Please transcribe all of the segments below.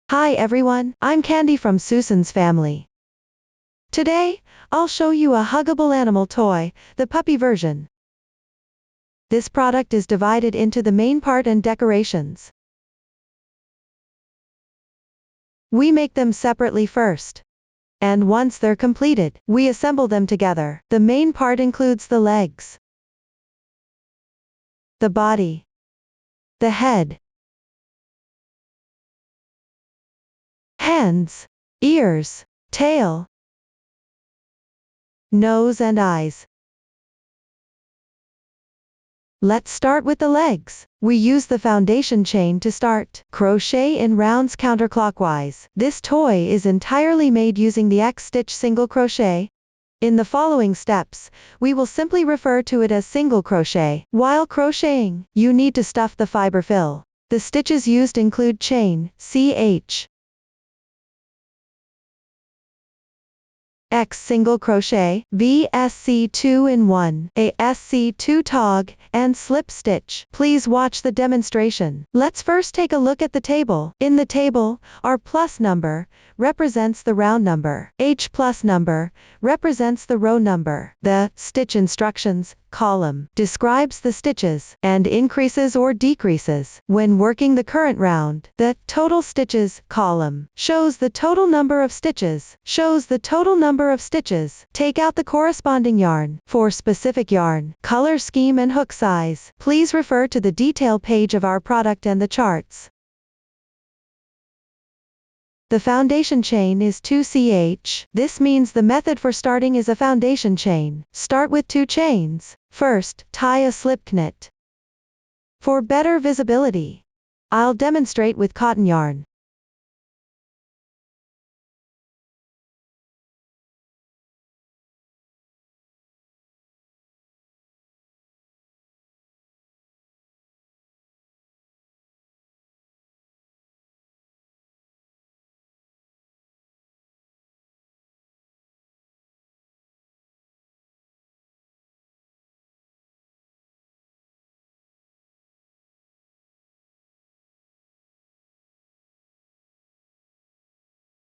Hi everyone, I'm Candy from Susan's family. Today, I'll show you a huggable animal toy, the puppy version. This product is divided into the main part and decorations. We make them separately first. And once they're completed, we assemble them together. The main part includes the legs, the body, the head, hands, ears, tail, nose and eyes. Let's start with the legs. We use the foundation chain to start. Crochet in rounds counterclockwise. This toy is entirely made using the X-stitch single crochet. In the following steps, we will simply refer to it as single crochet. While crocheting, you need to stuff the fiber fill. The stitches used include chain, CH, X single crochet, VSC 2-in-1, ASC 2 tog, and slip stitch. Please watch the demonstration. Let's first take a look at the table. In the table, our plus number represents the round number. H plus number represents the row number. The stitch instructions column describes the stitches and increases or decreases. When working the current round, the total stitches column shows the total number of stitches. Take out the corresponding yarn. For specific yarn, color scheme and hook size, please refer to the detail page of our product and the charts. The foundation chain is 2ch. This means the method for starting is a foundation chain. Start with 2 chains. First, tie a slip knot. For better visibility, I'll demonstrate with cotton yarn.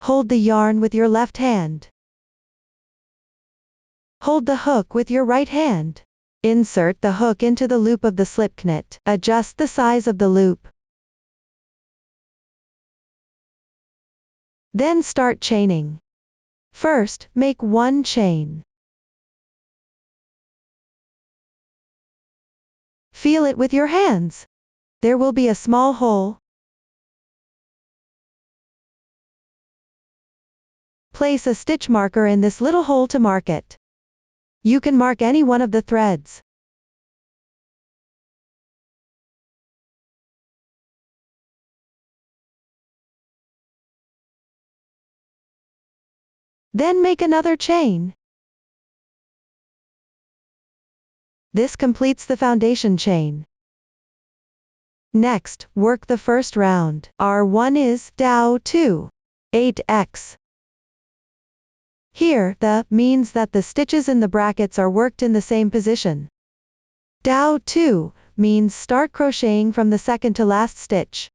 Hold the yarn with your left hand. Hold the hook with your right hand. Insert the hook into the loop of the slip knot. Adjust the size of the loop. Then start chaining. First, make 1 chain. Feel it with your hands. There will be a small hole. Place a stitch marker in this little hole to mark it. You can mark any one of the threads. Then make another chain. This completes the foundation chain. Next, work the first round. R1 is Dow2, 8x. Here, the means that the stitches in the brackets are worked in the same position. Dow2 means start crocheting from the second to last stitch.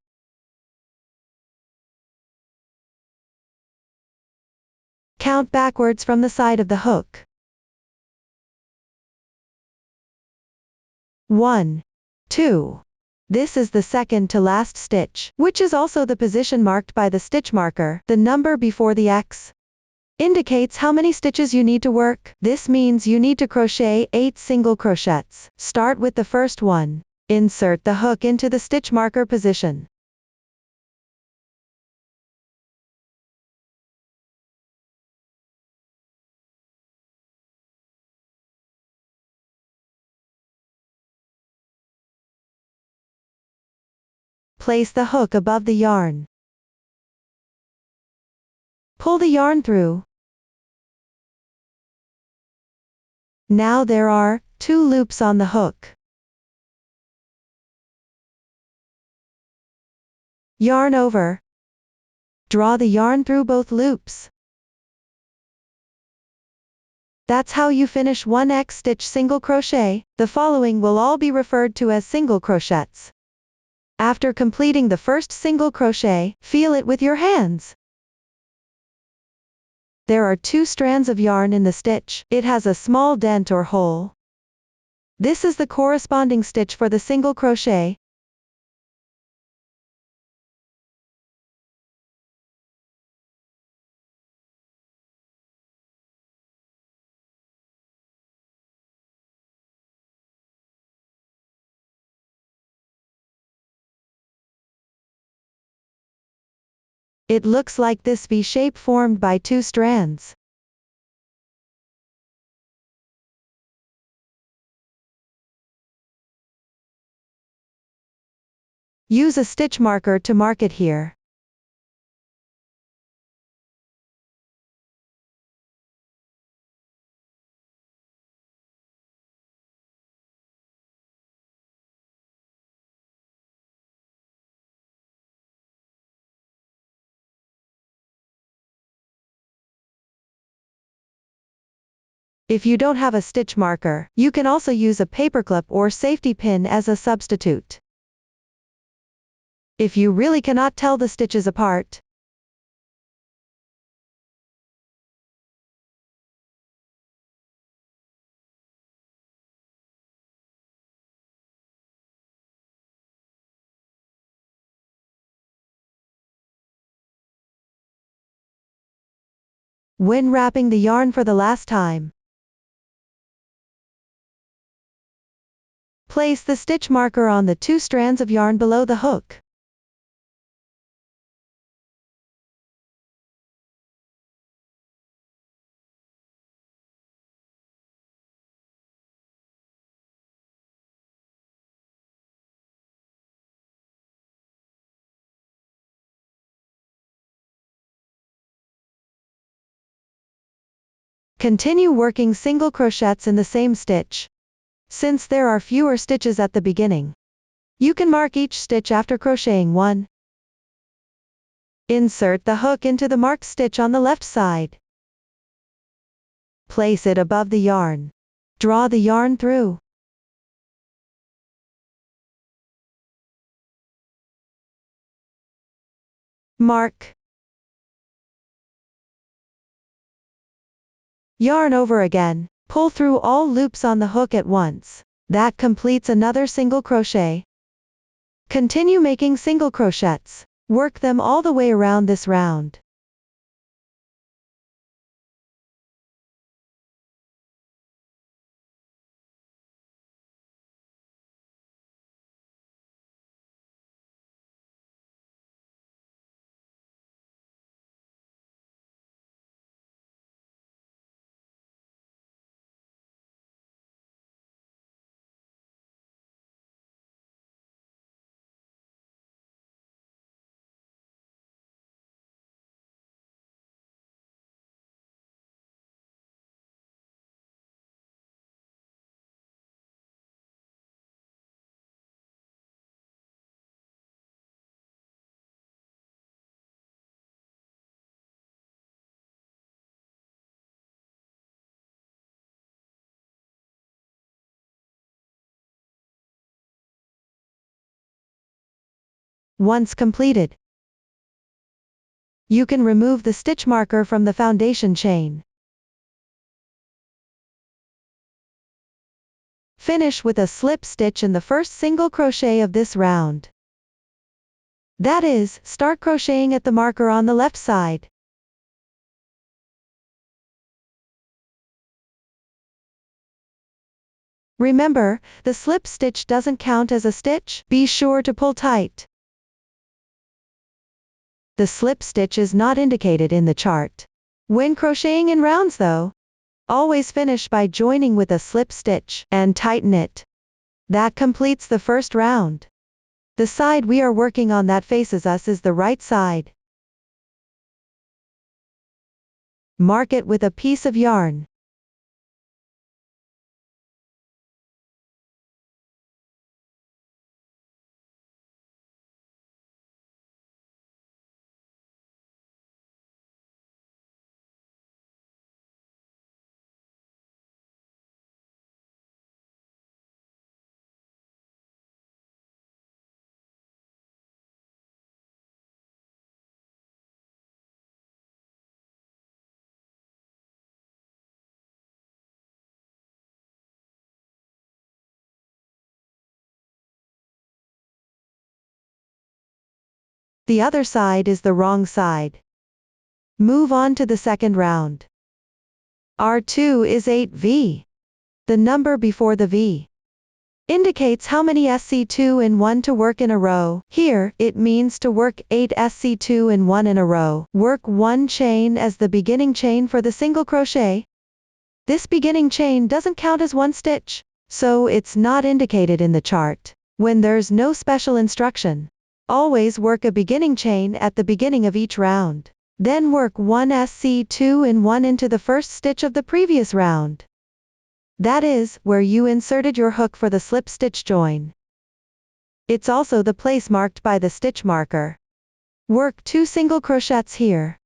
Count backwards from the side of the hook. 1, 2. This is the second to last stitch, which is also the position marked by the stitch marker. The number before the X indicates how many stitches you need to work. This means you need to crochet 8 single crochets. Start with the first one. Insert the hook into the stitch marker position. Place the hook above the yarn. Pull the yarn through. Now there are 2 loops on the hook. Yarn over. Draw the yarn through both loops. That's how you finish 1 X-stitch single crochet. The following will all be referred to as single crochets. After completing the first single crochet, feel it with your hands. There are 2 strands of yarn in the stitch. It has a small dent or hole. This is the corresponding stitch for the single crochet. It looks like this V shape formed by 2 strands. Use a stitch marker to mark it here. If you don't have a stitch marker, you can also use a paperclip or safety pin as a substitute. If you really cannot tell the stitches apart, when wrapping the yarn for the last time, place the stitch marker on the 2 strands of yarn below the hook. Continue working single crochets in the same stitch. Since there are fewer stitches at the beginning, you can mark each stitch after crocheting 1. Insert the hook into the marked stitch on the left side. Place it above the yarn. Draw the yarn through. Mark. Yarn over again. Pull through all loops on the hook at once. That completes another single crochet. Continue making single crochets. Work them all the way around this round. Once completed, you can remove the stitch marker from the foundation chain. Finish with a slip stitch in the first single crochet of this round. That is, start crocheting at the marker on the left side. Remember, the slip stitch doesn't count as a stitch. Be sure to pull tight. The slip stitch is not indicated in the chart. When crocheting in rounds though, always finish by joining with a slip stitch and tighten it. That completes the first round. The side we are working on that faces us is the right side. Mark it with a piece of yarn. The other side is the wrong side. Move on to the second round. R2 is 8V. The number before the V indicates how many SC2 in 1 to work in a row. Here, it means to work 8 SC2 in 1 in a row. Work 1 chain as the beginning chain for the single crochet. This beginning chain doesn't count as one stitch, so it's not indicated in the chart. When there's no special instruction, always work a beginning chain at the beginning of each round. Then work 1 SC2 in 1 into the first stitch of the previous round. That is, where you inserted your hook for the slip stitch join. It's also the place marked by the stitch marker. Work 2 single crochets here.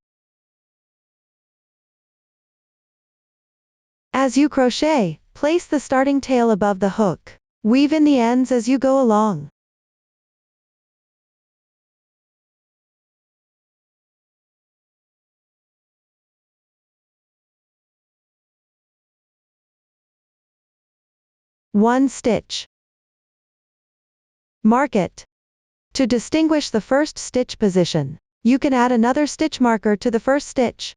As you crochet, place the starting tail above the hook. Weave in the ends as you go along. One stitch. Mark it. To distinguish the first stitch position, you can add another stitch marker to the first stitch.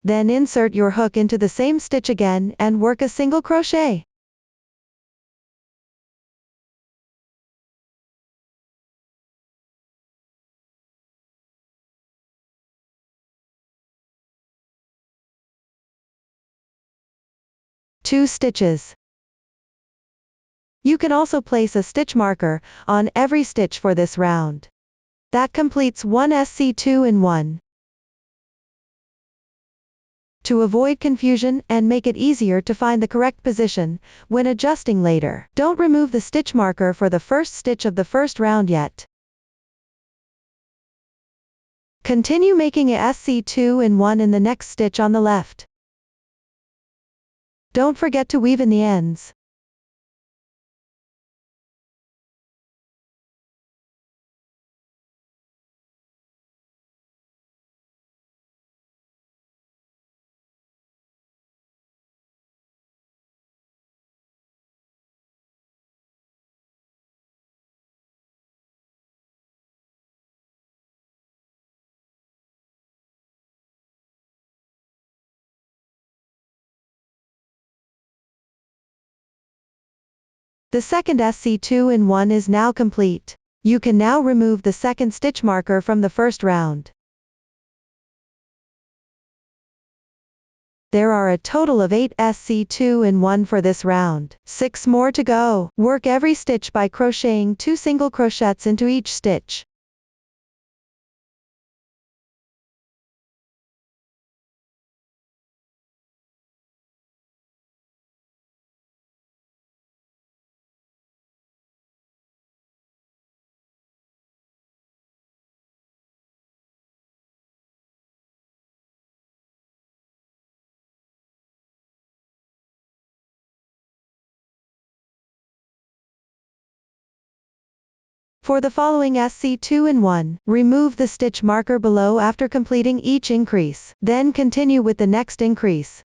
Then insert your hook into the same stitch again and work a single crochet. Two stitches. You can also place a stitch marker on every stitch for this round. That completes 1 SC2 in 1. To avoid confusion and make it easier to find the correct position when adjusting later, don't remove the stitch marker for the first stitch of the first round yet. Continue making a SC2 in 1 in the next stitch on the left. Don't forget to weave in the ends. The second SC2 in 1 is now complete. You can now remove the second stitch marker from the first round. There are a total of 8 SC2 in 1 for this round. 6 more to go. Work every stitch by crocheting 2 single crochets into each stitch. For the following SC2 in 1, remove the stitch marker below after completing each increase. Then continue with the next increase.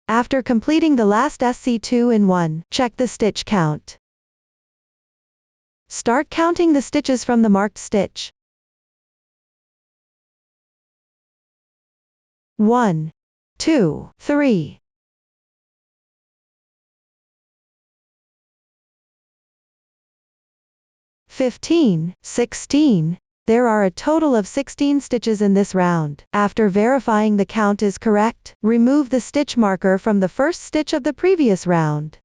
After completing the last SC2 in 1, check the stitch count. Start counting the stitches from the marked stitch. 1, 2, 3. 15, 16. There are a total of 16 stitches in this round. After verifying the count is correct, remove the stitch marker from the first stitch of the previous round.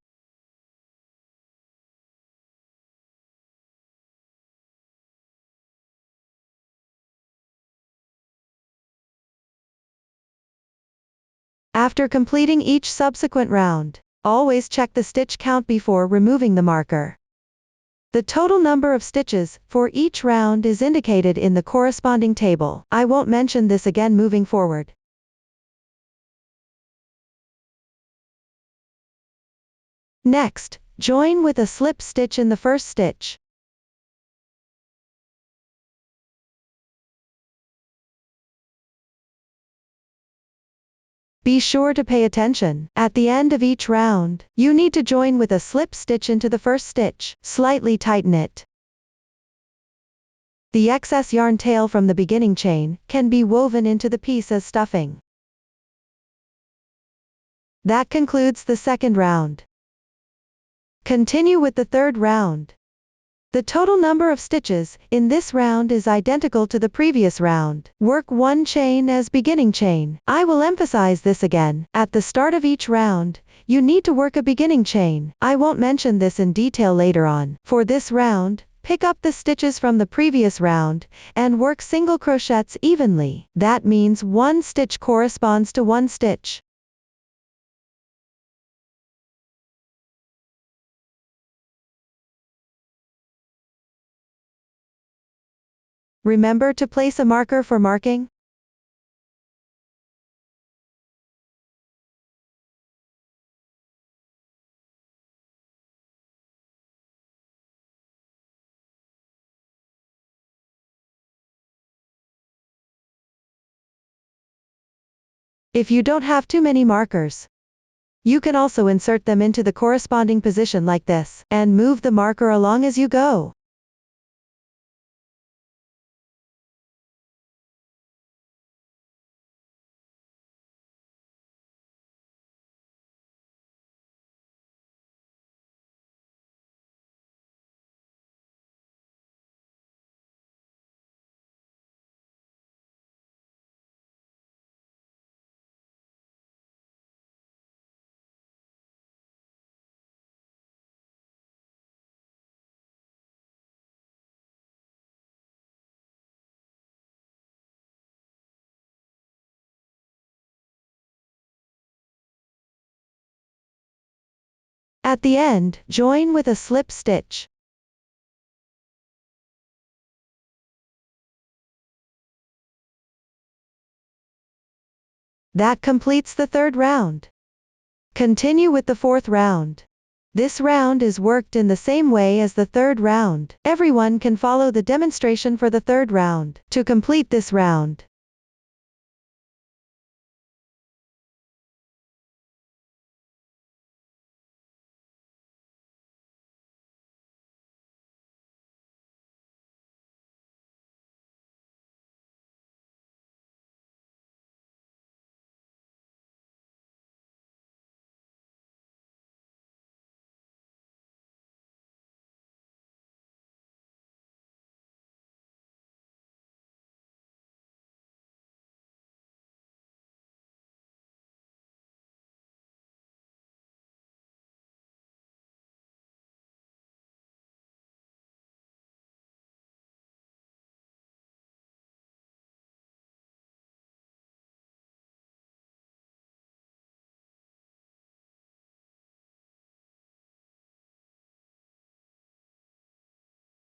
After completing each subsequent round, always check the stitch count before removing the marker. The total number of stitches for each round is indicated in the corresponding table. I won't mention this again moving forward. Next, join with a slip stitch in the first stitch. Be sure to pay attention. At the end of each round, you need to join with a slip stitch into the first stitch. Slightly tighten it. The excess yarn tail from the beginning chain can be woven into the piece as stuffing. That concludes the second round. Continue with the third round. The total number of stitches in this round is identical to the previous round. Work one chain as beginning chain. I will emphasize this again. At the start of each round, you need to work a beginning chain. I won't mention this in detail later on. For this round, pick up the stitches from the previous round and work single crochets evenly. That means one stitch corresponds to one stitch. Remember to place a marker for marking. If you don't have too many markers, you can also insert them into the corresponding position like this, and move the marker along as you go. At the end, join with a slip stitch. That completes the third round. Continue with the fourth round. This round is worked in the same way as the third round. Everyone can follow the demonstration for the third round. To complete this round,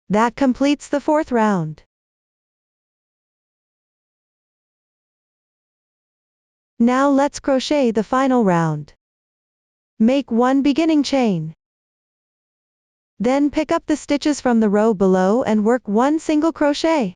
that completes the fourth round. Now let's crochet the final round. Make one beginning chain. Then pick up the stitches from the row below and work one single crochet.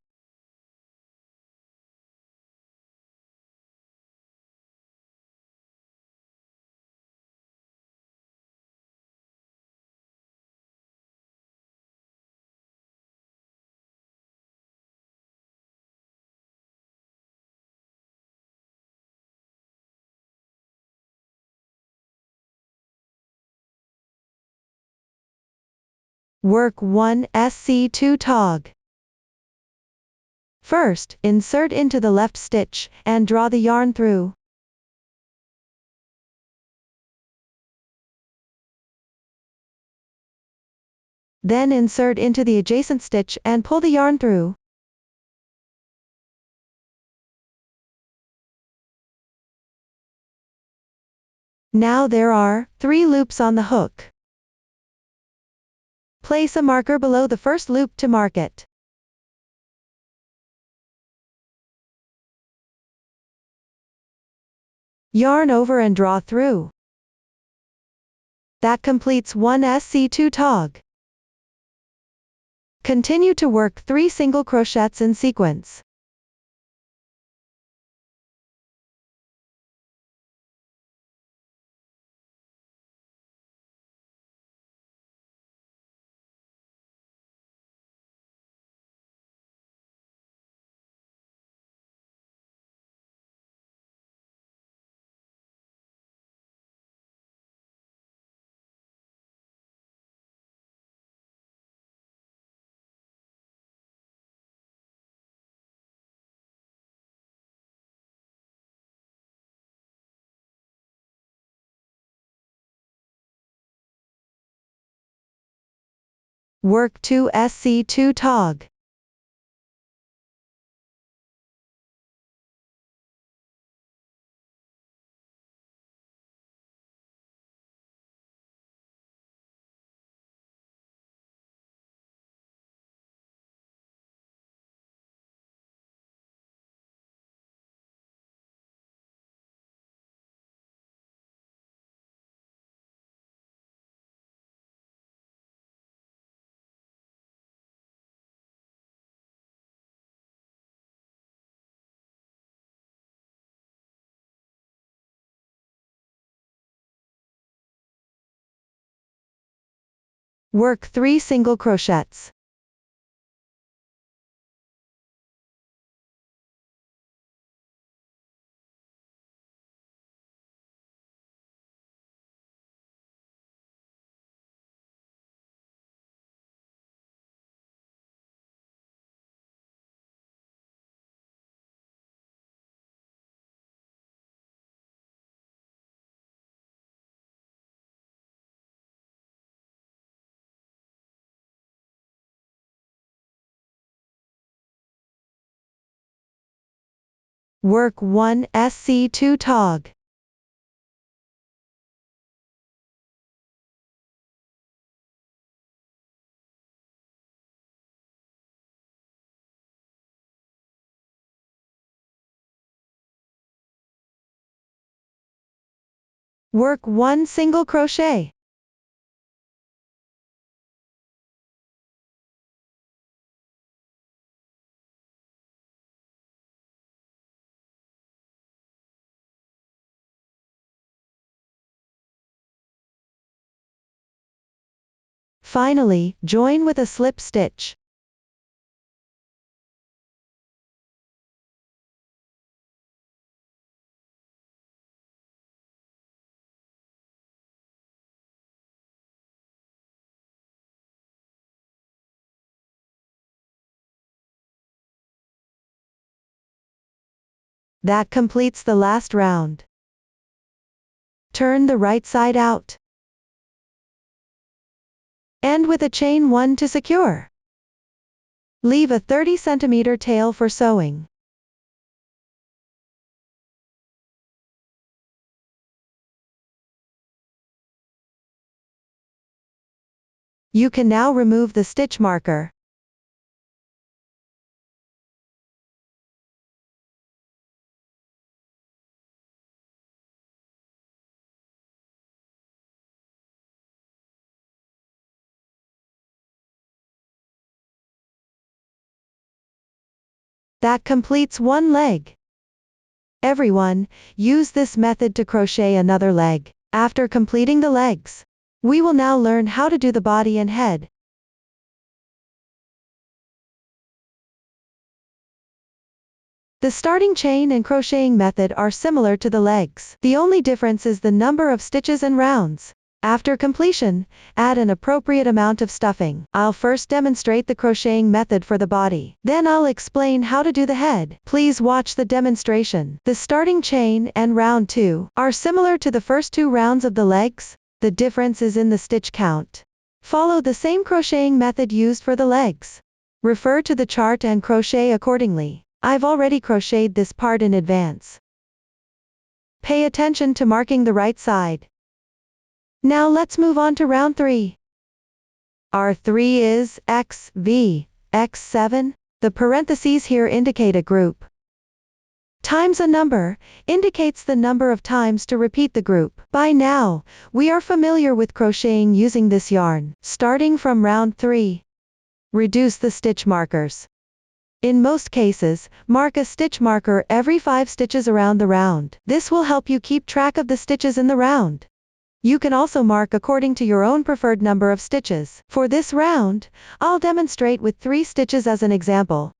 Work 1 SC2 tog. First, insert into the left stitch, and draw the yarn through. Then insert into the adjacent stitch and pull the yarn through. Now there are 3 loops on the hook. Place a marker below the first loop to mark it. Yarn over and draw through. That completes 1 SC2 tog. Continue to work 3 single crochets in sequence. Work 2 SC2 tog. Work 3 single crochets. Work 1 SC2 tog. Work 1 single crochet. Finally, join with a slip stitch. That completes the last round. Turn the right side out. End with a chain 1 to secure. Leave a 30 cm tail for sewing. You can now remove the stitch marker. That completes one leg. Everyone, use this method to crochet another leg. After completing the legs, we will now learn how to do the body and head. The starting chain and crocheting method are similar to the legs. The only difference is the number of stitches and rounds. After completion, add an appropriate amount of stuffing. I'll first demonstrate the crocheting method for the body. Then I'll explain how to do the head. Please watch the demonstration. The starting chain and round 2 are similar to the first 2 rounds of the legs. The difference is in the stitch count. Follow the same crocheting method used for the legs. Refer to the chart and crochet accordingly. I've already crocheted this part in advance. Pay attention to marking the right side. Now let's move on to round 3. R3 is X, V, X7. The parentheses here indicate a group. Times a number indicates the number of times to repeat the group. By now, we are familiar with crocheting using this yarn. Starting from round 3. Reduce the stitch markers. In most cases, mark a stitch marker every 5 stitches around the round. This will help you keep track of the stitches in the round. You can also mark according to your own preferred number of stitches. For this round, I'll demonstrate with 3 stitches as an example.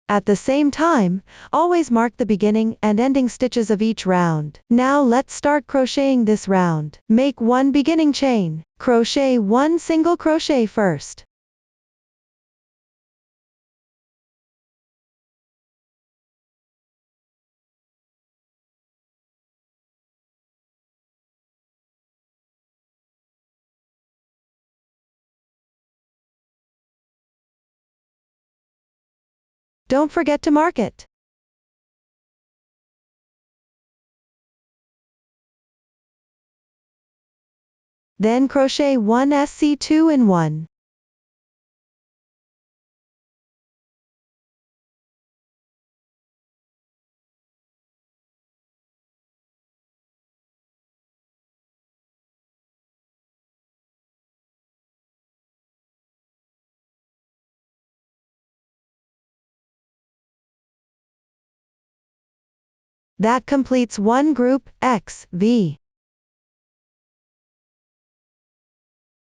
At the same time, always mark the beginning and ending stitches of each round. Now let's start crocheting this round. Make 1 beginning chain. Crochet 1 single crochet first. Don't forget to mark it. Then crochet 1 SC2 in 1. That completes one group, X, V.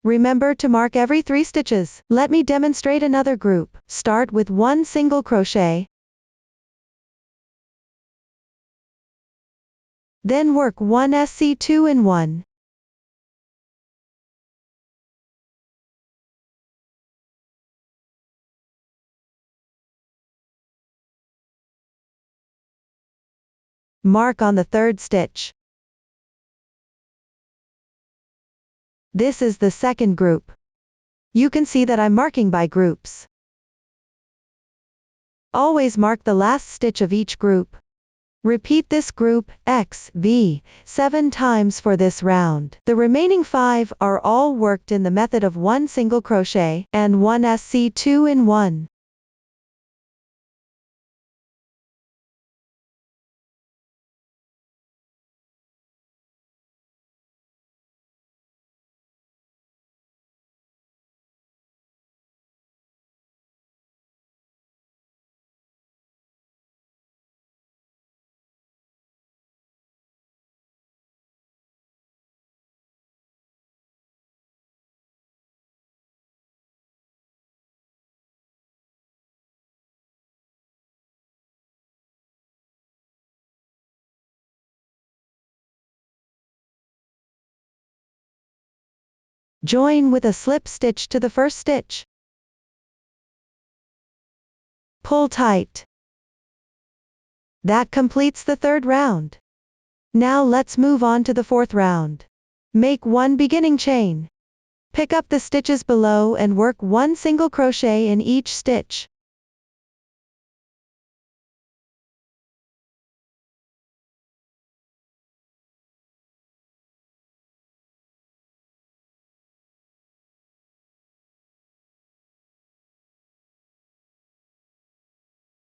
Remember to mark every 3 stitches. Let me demonstrate another group. Start with 1 single crochet. Then work 1 SC2 in 1. Mark on the 3rd stitch. This is the second group. You can see that I'm marking by groups. Always mark the last stitch of each group. Repeat this group, X, V, 7 times for this round. The remaining 5 are all worked in the method of 1 single crochet and 1 SC2 in 1. Join with a slip stitch to the first stitch. Pull tight. That completes the 3rd round. Now let's move on to the 4th round. Make 1 beginning chain. Pick up the stitches below and work 1 single crochet in each stitch.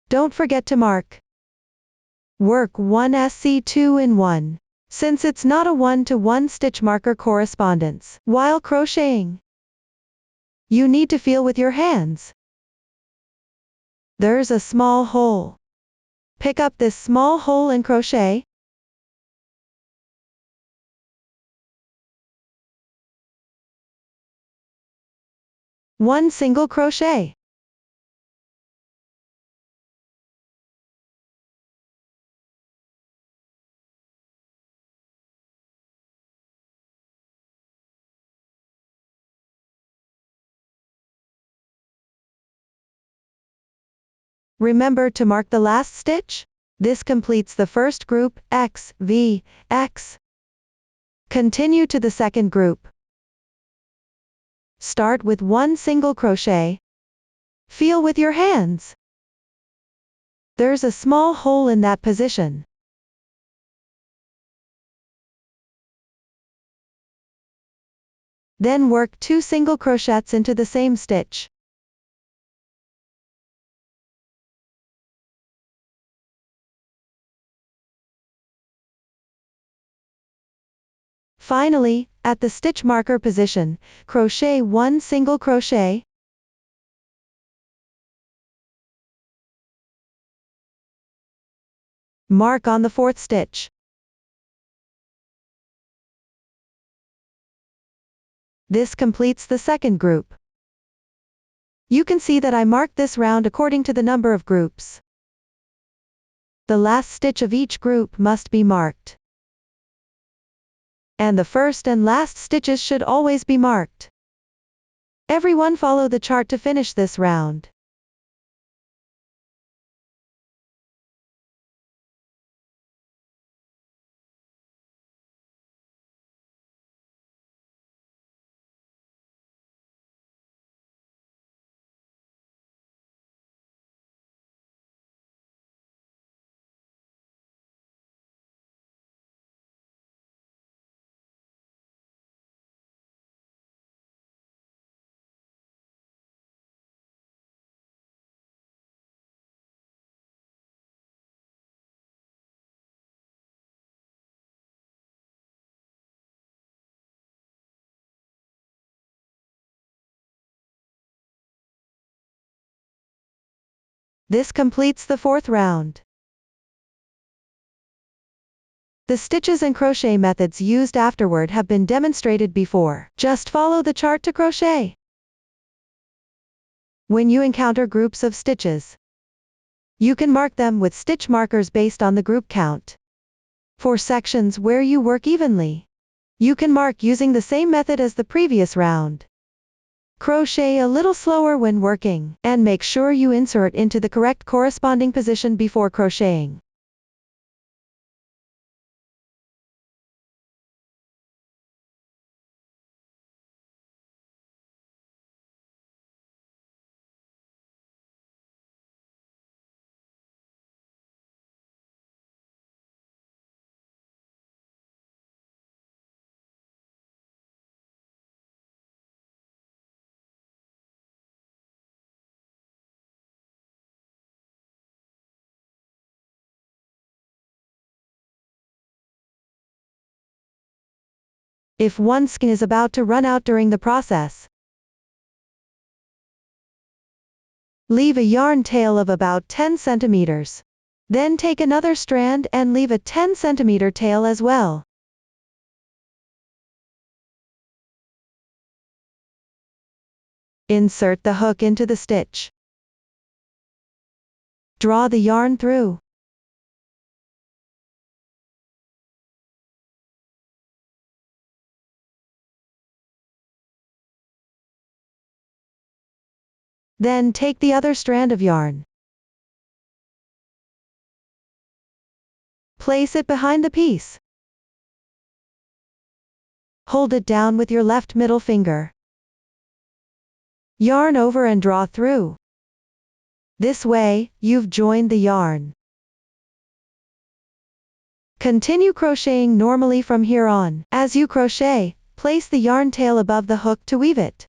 Don't forget to mark. Work 1 SC2 in 1. Since it's not a 1-to-1 stitch marker correspondence while crocheting, you need to feel with your hands. There's a small hole. Pick up this small hole and crochet. One single crochet. Remember to mark the last stitch? This completes the first group, X, V, X. Continue to the second group. Start with one single crochet. Feel with your hands. There's a small hole in that position. Then work 2 single crochets into the same stitch. Finally, at the stitch marker position, crochet 1 single crochet. Mark on the 4th stitch. This completes the second group. You can see that I marked this round according to the number of groups. The last stitch of each group must be marked. And the first and last stitches should always be marked. Everyone follow the chart to finish this round. This completes the 4th round. The stitches and crochet methods used afterward have been demonstrated before. Just follow the chart to crochet. When you encounter groups of stitches, you can mark them with stitch markers based on the group count. For sections where you work evenly, you can mark using the same method as the previous round. Crochet a little slower when working, and make sure you insert into the correct corresponding position before crocheting. If one skein is about to run out during the process, leave a yarn tail of about 10 centimeters. Then take another strand and leave a 10 centimeter tail as well. Insert the hook into the stitch. Draw the yarn through. Then take the other strand of yarn. Place it behind the piece. Hold it down with your left middle finger. Yarn over and draw through. This way, you've joined the yarn. Continue crocheting normally from here on. As you crochet, place the yarn tail above the hook to weave it.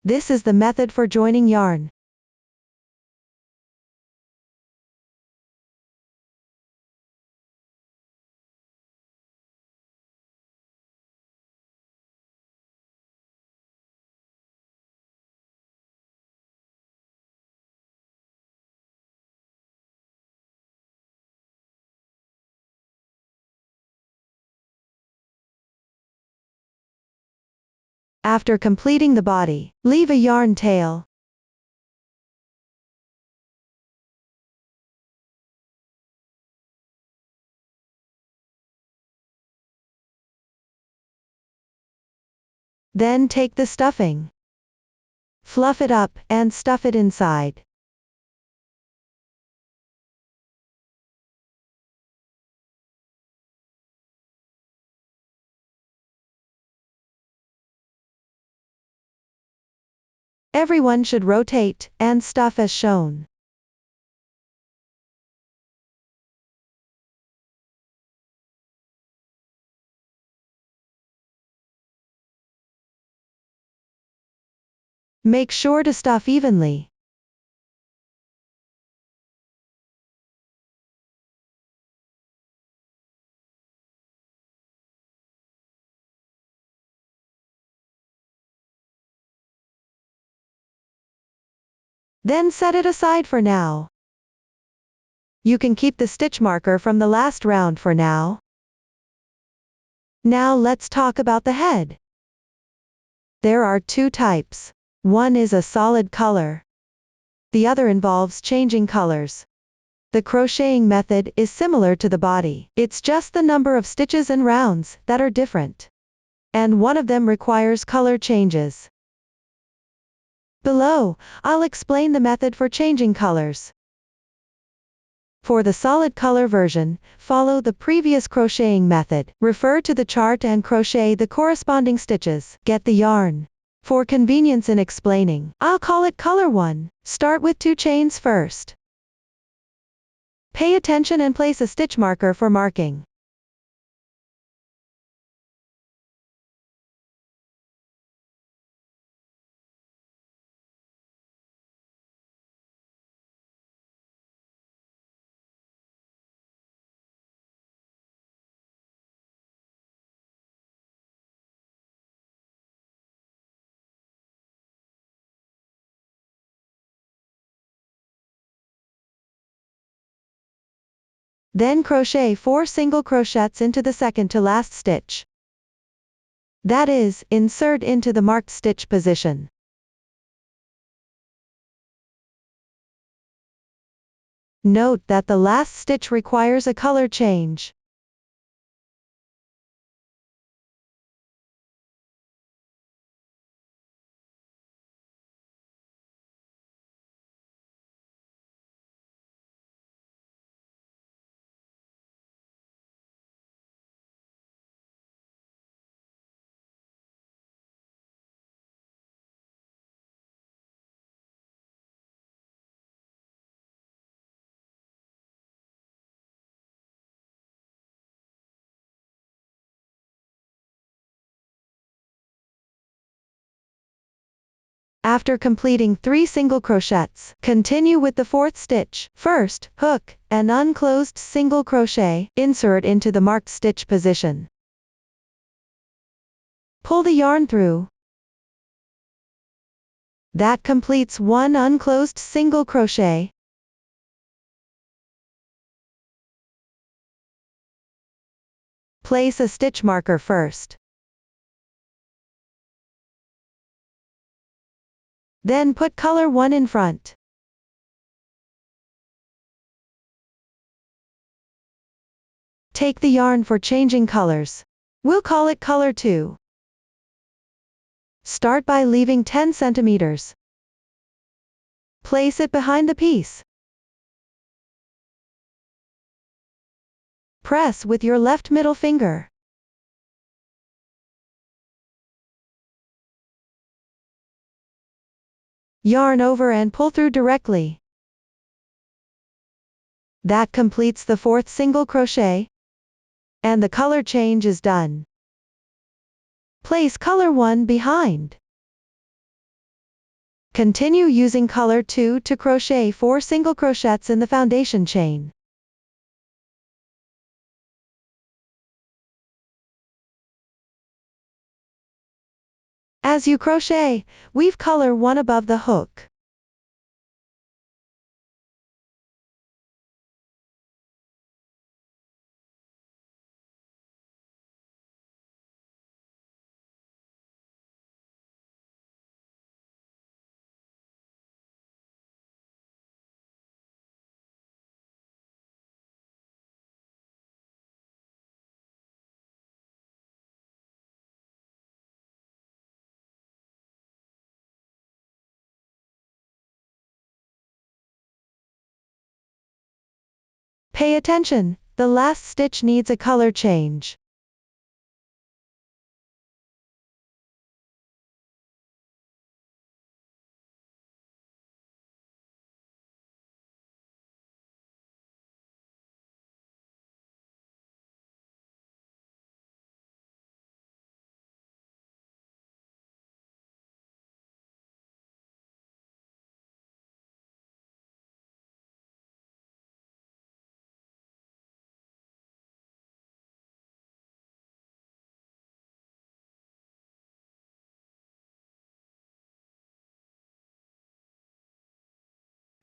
This is the method for joining yarn. After completing the body, leave a yarn tail. Then take the stuffing, fluff it up, and stuff it inside. Everyone should rotate and stuff as shown. Make sure to stuff evenly. Then set it aside for now. You can keep the stitch marker from the last round for now. Now let's talk about the head. There are two types. One is a solid color. The other involves changing colors. The crocheting method is similar to the body. It's just the number of stitches and rounds that are different. And one of them requires color changes. Below, I'll explain the method for changing colors. For the solid color version, follow the previous crocheting method. Refer to the chart and crochet the corresponding stitches. Get the yarn. For convenience in explaining, I'll call it color 1. Start with 2 chains first. Pay attention and place a stitch marker for marking. Then crochet 4 single crochets into the second to last stitch. That is, insert into the marked stitch position. Note that the last stitch requires a color change. After completing 3 single crochets, continue with the 4th stitch. First, hook an unclosed single crochet, insert into the marked stitch position. Pull the yarn through. That completes 1 unclosed single crochet. Place a stitch marker first. Then put color 1 in front. Take the yarn for changing colors. We'll call it color 2. Start by leaving 10 centimeters. Place it behind the piece. Press with your left middle finger. Yarn over and pull through directly. That completes the 4th single crochet. And the color change is done. Place color 1 behind. Continue using color 2 to crochet 4 single crochets in the foundation chain. As you crochet, weave color 1 above the hook. Pay attention, the last stitch needs a color change.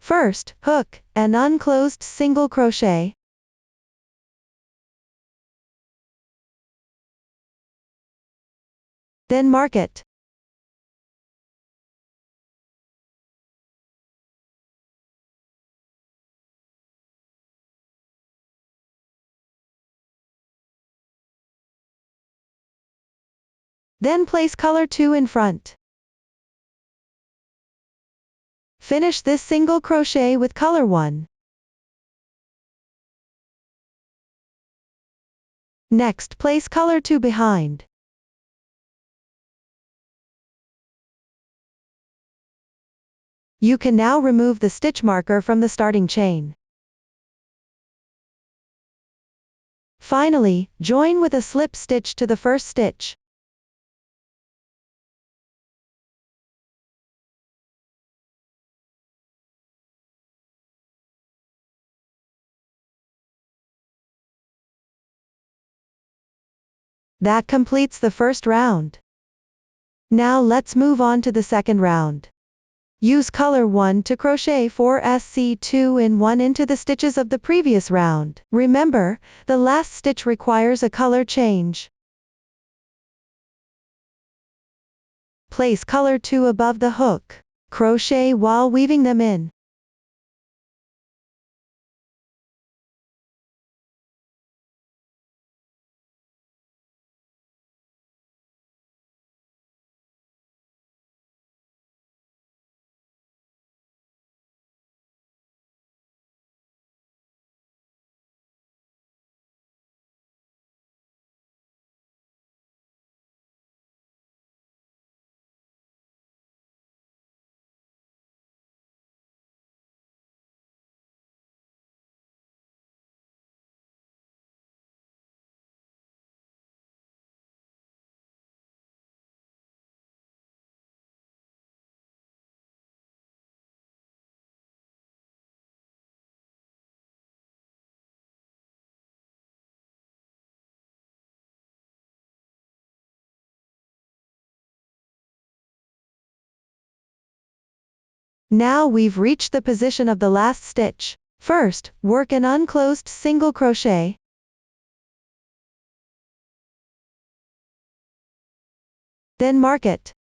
First, hook an unclosed single crochet. Then mark it. Then place color 2 in front. Finish this single crochet with color 1. Next, place color 2 behind. You can now remove the stitch marker from the starting chain. Finally, join with a slip stitch to the first stitch. That completes the first round. Now let's move on to the second round. Use color 1 to crochet 4 SC2 into the stitches of the previous round. Remember, the last stitch requires a color change. Place color 2 above the hook. Crochet while weaving them in. Now we've reached the position of the last stitch. First, work an unclosed single crochet. Then mark it.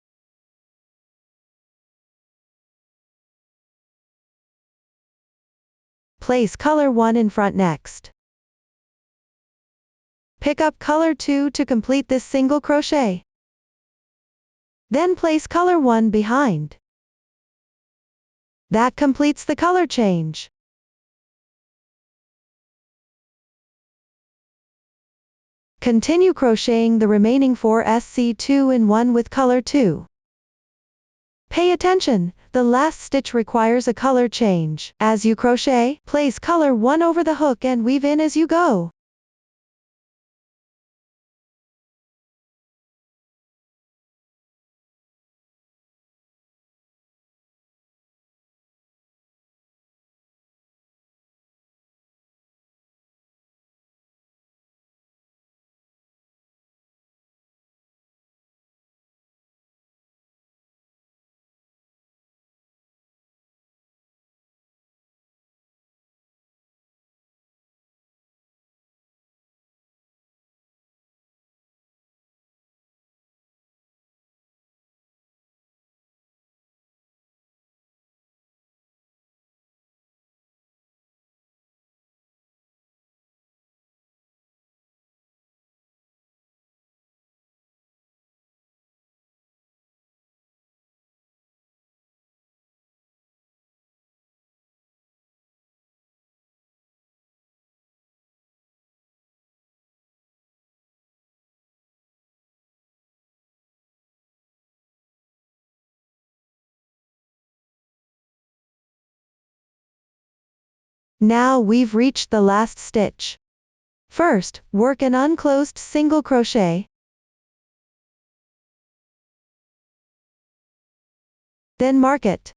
Place color 1 in front next. Pick up color 2 to complete this single crochet. Then place color 1 behind. That completes the color change. Continue crocheting the remaining 4 SC2 with color 2. Pay attention, the last stitch requires a color change. As you crochet, place color 1 over the hook and weave in as you go. Now we've reached the last stitch. First, work an unclosed single crochet. Then mark it.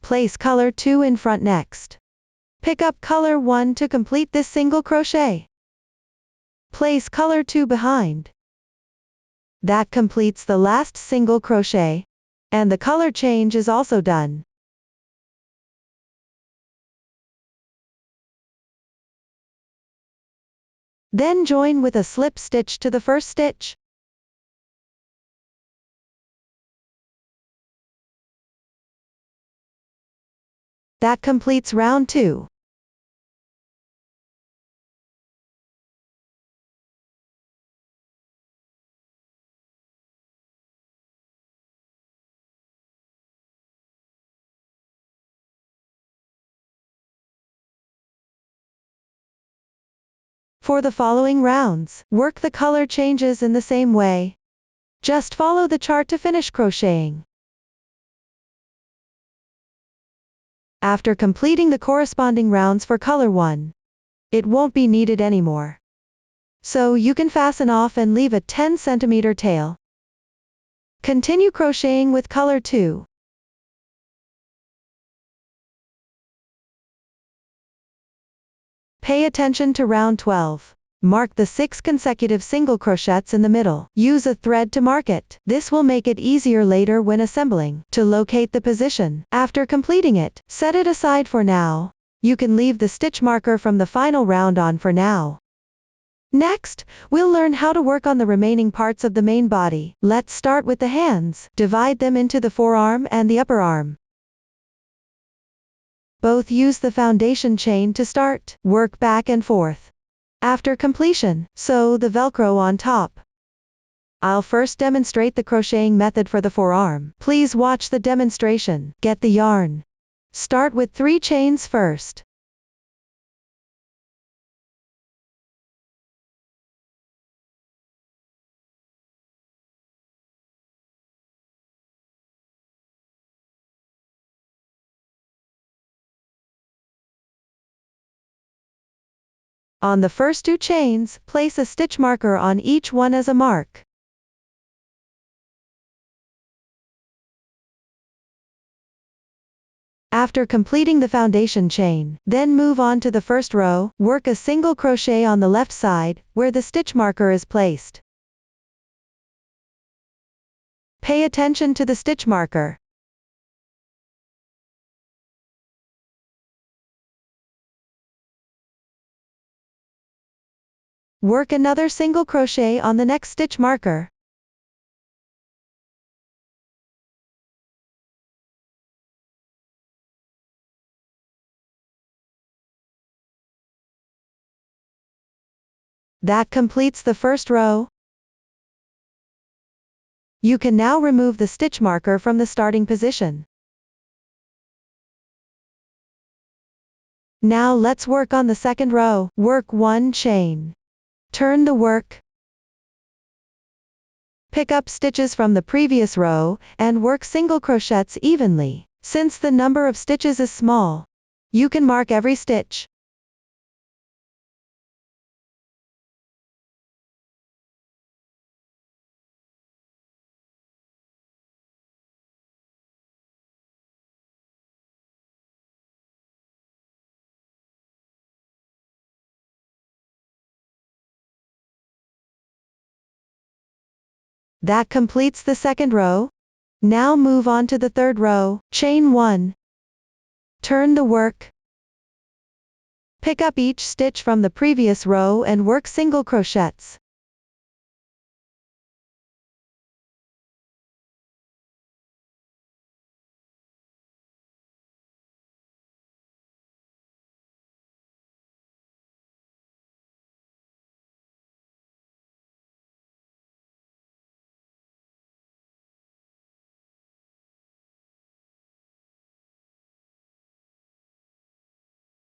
Place color 2 in front next. Pick up color 1 to complete this single crochet. Place color 2 behind. That completes the last single crochet, and the color change is also done. Then join with a slip stitch to the first stitch. That completes round 2. For the following rounds, work the color changes in the same way. Just follow the chart to finish crocheting. After completing the corresponding rounds for color 1, it won't be needed anymore. So you can fasten off and leave a 10 cm tail. Continue crocheting with color 2. Pay attention to round 12. Mark the 6 consecutive single crochets in the middle. Use a thread to mark it. This will make it easier later when assembling to locate the position. After completing it, set it aside for now. You can leave the stitch marker from the final round on for now. Next, we'll learn how to work on the remaining parts of the main body. Let's start with the hands. Divide them into the forearm and the upper arm. Both use the foundation chain to start. Work back and forth. After completion, sew the Velcro on top. I'll first demonstrate the crocheting method for the forearm. Please watch the demonstration. Get the yarn. Start with 3 chains first. On the first 2 chains, place a stitch marker on each one as a mark. After completing the foundation chain, then move on to the first row, work a single crochet on the left side, where the stitch marker is placed. Pay attention to the stitch marker. Work another single crochet on the next stitch marker. That completes the first row. You can now remove the stitch marker from the starting position. Now let's work on the second row. Work 1 chain. Turn the work. Pick up stitches from the previous row, and work single crochets evenly. Since the number of stitches is small, you can mark every stitch. That completes the second row. Now move on to the third row. Chain 1. Turn the work. Pick up each stitch from the previous row and work single crochets.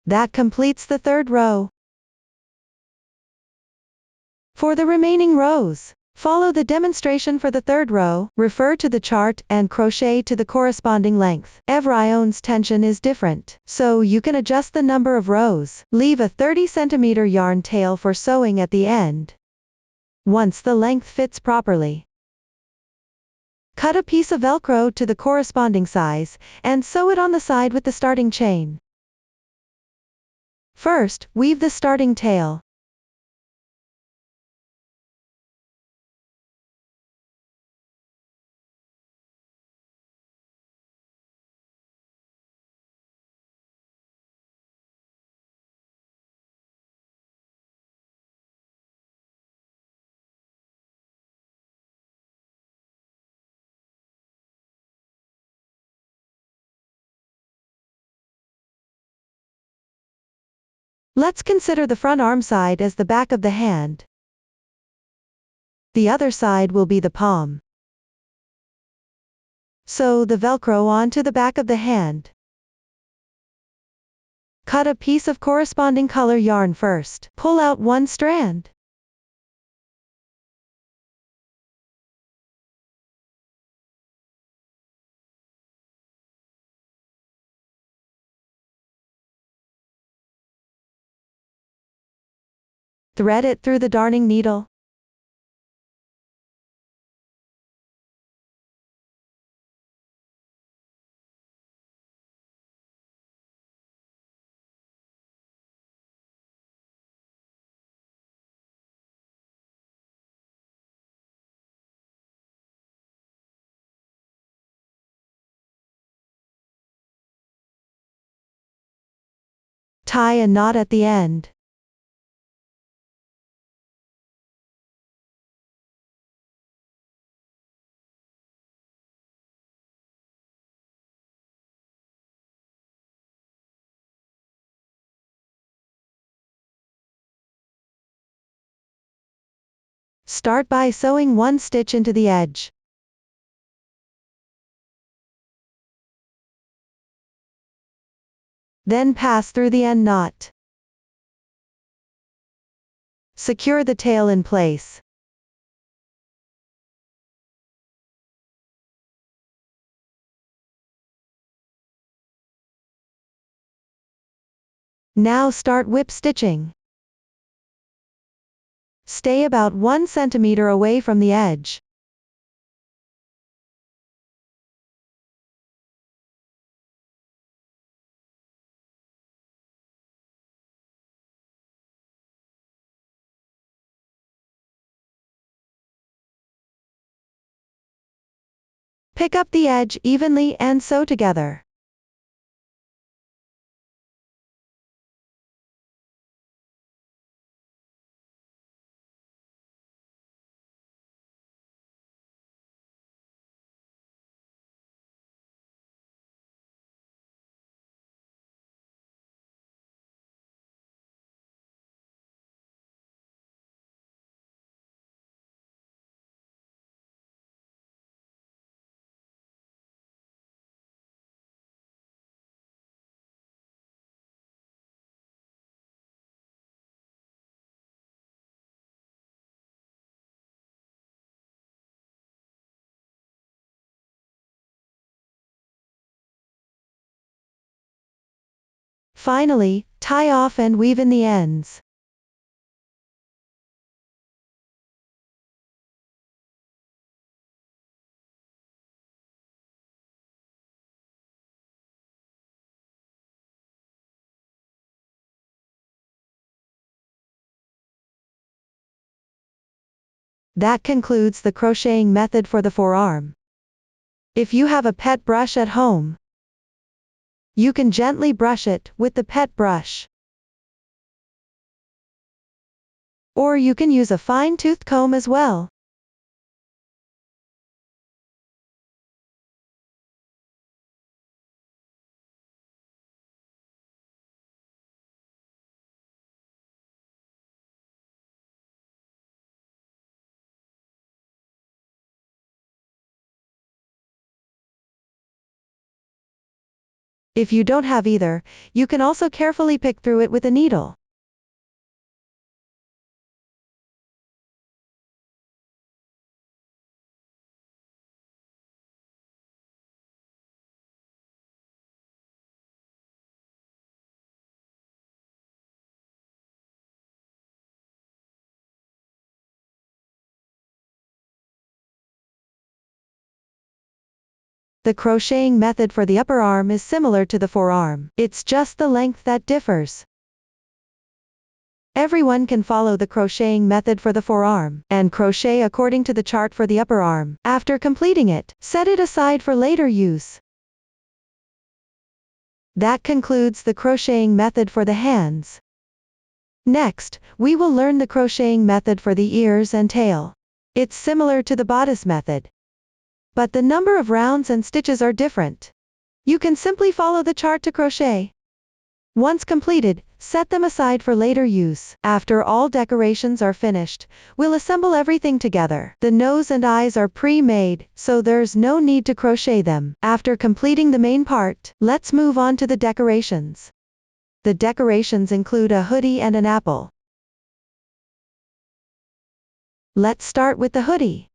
That completes the third row. For the remaining rows, Follow the demonstration for the third row, refer to the chart, and crochet to the corresponding length. Everyone's tension is different, so you can adjust the number of rows. Leave a 30 cm yarn tail for sewing at the end. Once the length fits properly, cut a piece of Velcro to the corresponding size, and sew it on the side with the starting chain. First, weave the starting tail. Let's consider the front arm side as the back of the hand. The other side will be the palm. Sew the Velcro onto the back of the hand. Cut a piece of corresponding color yarn first. Pull out one strand. Thread it through the darning needle. Tie a knot at the end. Start by sewing one stitch into the edge. Then pass through the end knot. Secure the tail in place. Now start whip stitching. Stay about 1 centimeter away from the edge. Pick up the edge evenly and sew together. Finally, tie off and weave in the ends. That concludes the crocheting method for the forearm. If you have a pet brush at home, you can gently brush it with the pet brush. Or you can use a fine-toothed comb as well. If you don't have either, you can also carefully pick through it with a needle. The crocheting method for the upper arm is similar to the forearm. It's just the length that differs. Everyone can follow the crocheting method for the forearm, and crochet according to the chart for the upper arm. After completing it, set it aside for later use. That concludes the crocheting method for the hands. Next, we will learn the crocheting method for the ears and tail. It's similar to the bodice method, but the number of rounds and stitches are different. You can simply follow the chart to crochet. Once completed, set them aside for later use. After all decorations are finished, we'll assemble everything together. The nose and eyes are pre-made, so there's no need to crochet them. After completing the main part, let's move on to the decorations. The decorations include a hoodie and an apple. Let's start with the hoodie.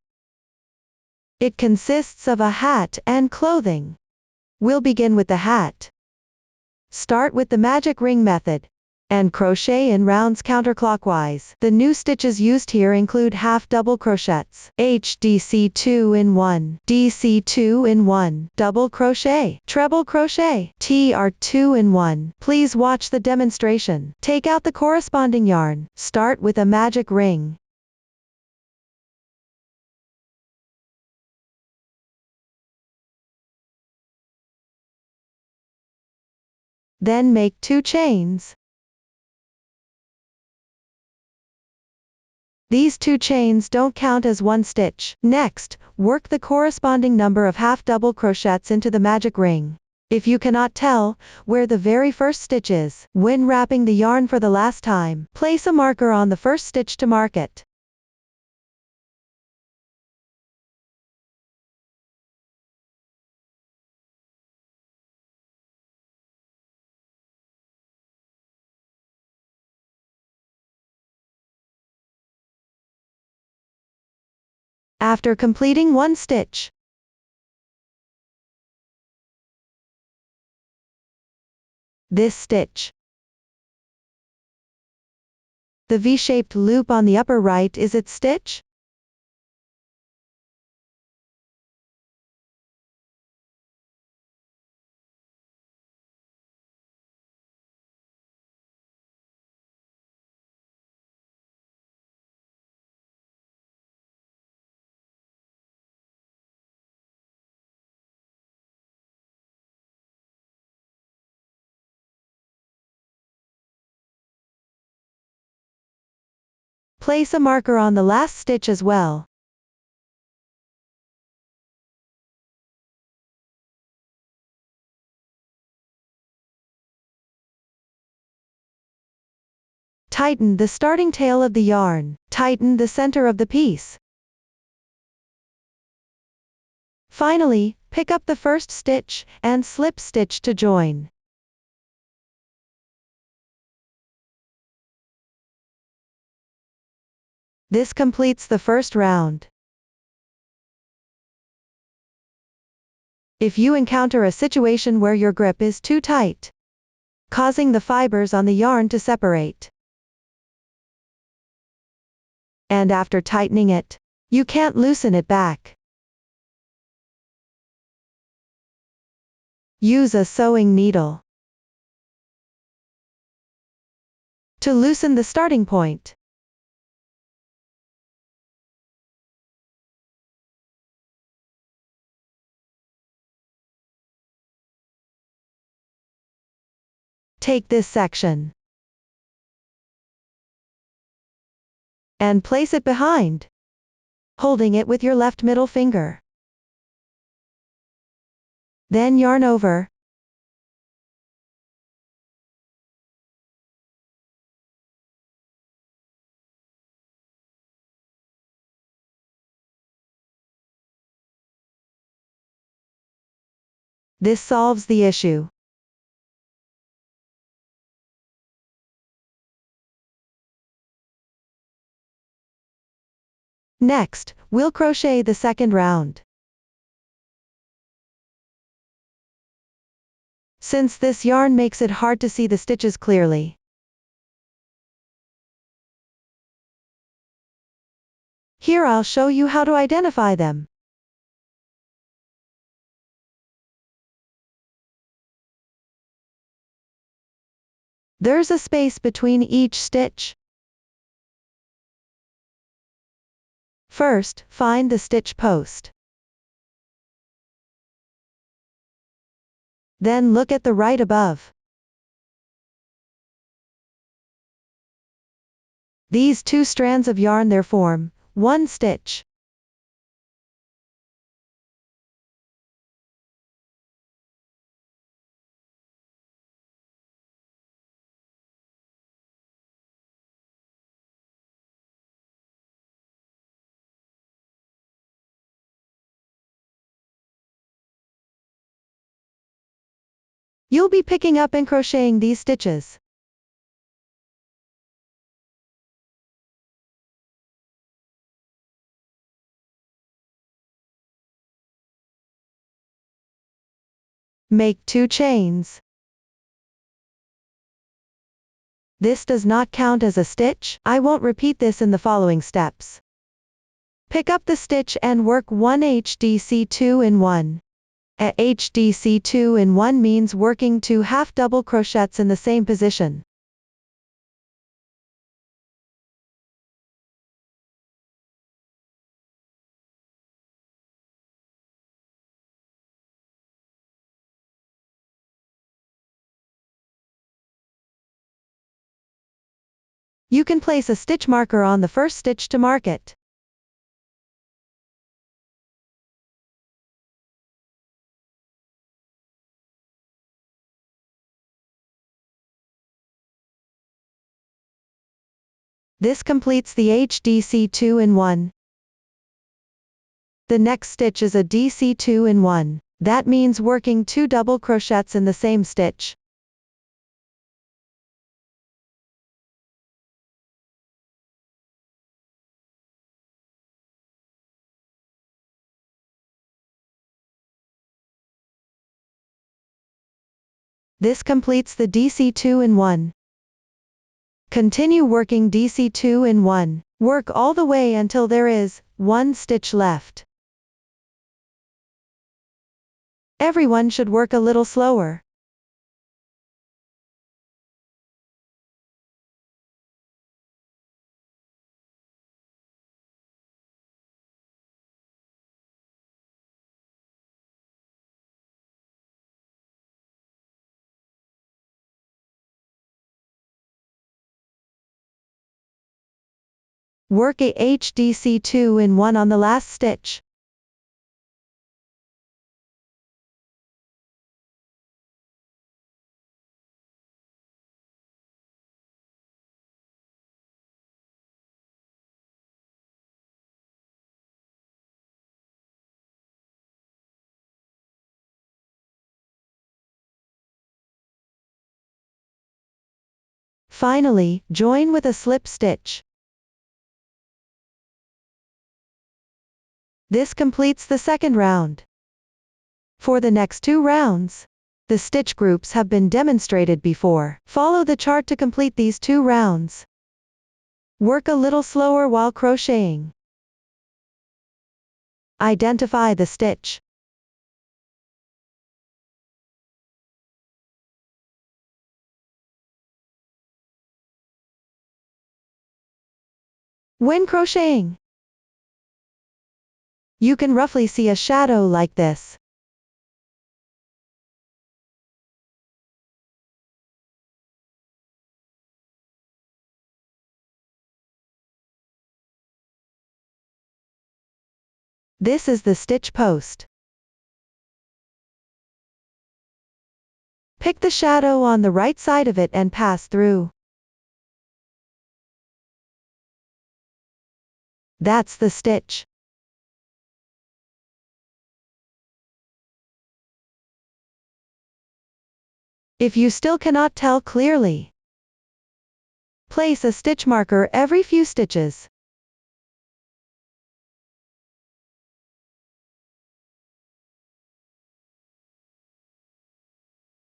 It consists of a hat and clothing. We'll begin with the hat. Start with the magic ring method, and crochet in rounds counterclockwise. The new stitches used here include half double crochets, HDC 2-in-1, DC 2-in-1, double crochet, treble crochet, TR 2-in-1. Please watch the demonstration. Take out the corresponding yarn. Start with a magic ring. Then make 2 chains. These 2 chains don't count as one stitch. Next, work the corresponding number of half double crochets into the magic ring. If you cannot tell where the very first stitch is, when wrapping the yarn for the last time, place a marker on the first stitch to mark it. After completing one stitch, this stitch, the V-shaped loop on the upper right is its stitch. Place a marker on the last stitch as well. Tighten the starting tail of the yarn. Tighten the center of the piece. Finally, pick up the first stitch, and slip stitch to join. This completes the first round. If you encounter a situation where your grip is too tight, causing the fibers on the yarn to separate, and after tightening it, you can't loosen it back, use a sewing needle to loosen the starting point. Take this section and place it behind, holding it with your left middle finger. Then yarn over. This solves the issue. Next, we'll crochet the second round. Since this yarn makes it hard to see the stitches clearly, here I'll show you how to identify them. There's a space between each stitch. First, find the stitch post. Then look at the right above. These two strands of yarn there form one stitch. You'll be picking up and crocheting these stitches. Make 2 chains. This does not count as a stitch. I won't repeat this in the following steps. Pick up the stitch and work 1 HDC 2 in 1. A HDC 2 in 1 means working 2 half double crochets in the same position. You can place a stitch marker on the first stitch to mark it. This completes the HDC 2 in 1. The next stitch is a DC 2 in 1. That means working 2 double crochets in the same stitch. This completes the DC 2 in 1. Continue working DC 2 in 1. Work all the way until there is 1 stitch left. Everyone should work a little slower. Work a HDC 2 in 1 on the last stitch. Finally, join with a slip stitch. This completes the second round. For the next 2 rounds, the stitch groups have been demonstrated before. Follow the chart to complete these 2 rounds. Work a little slower while crocheting. Identify the stitch. When crocheting, you can roughly see a shadow like this. This is the stitch post. Pick the shadow on the right side of it and pass through. That's the stitch. If you still cannot tell clearly, place a stitch marker every few stitches.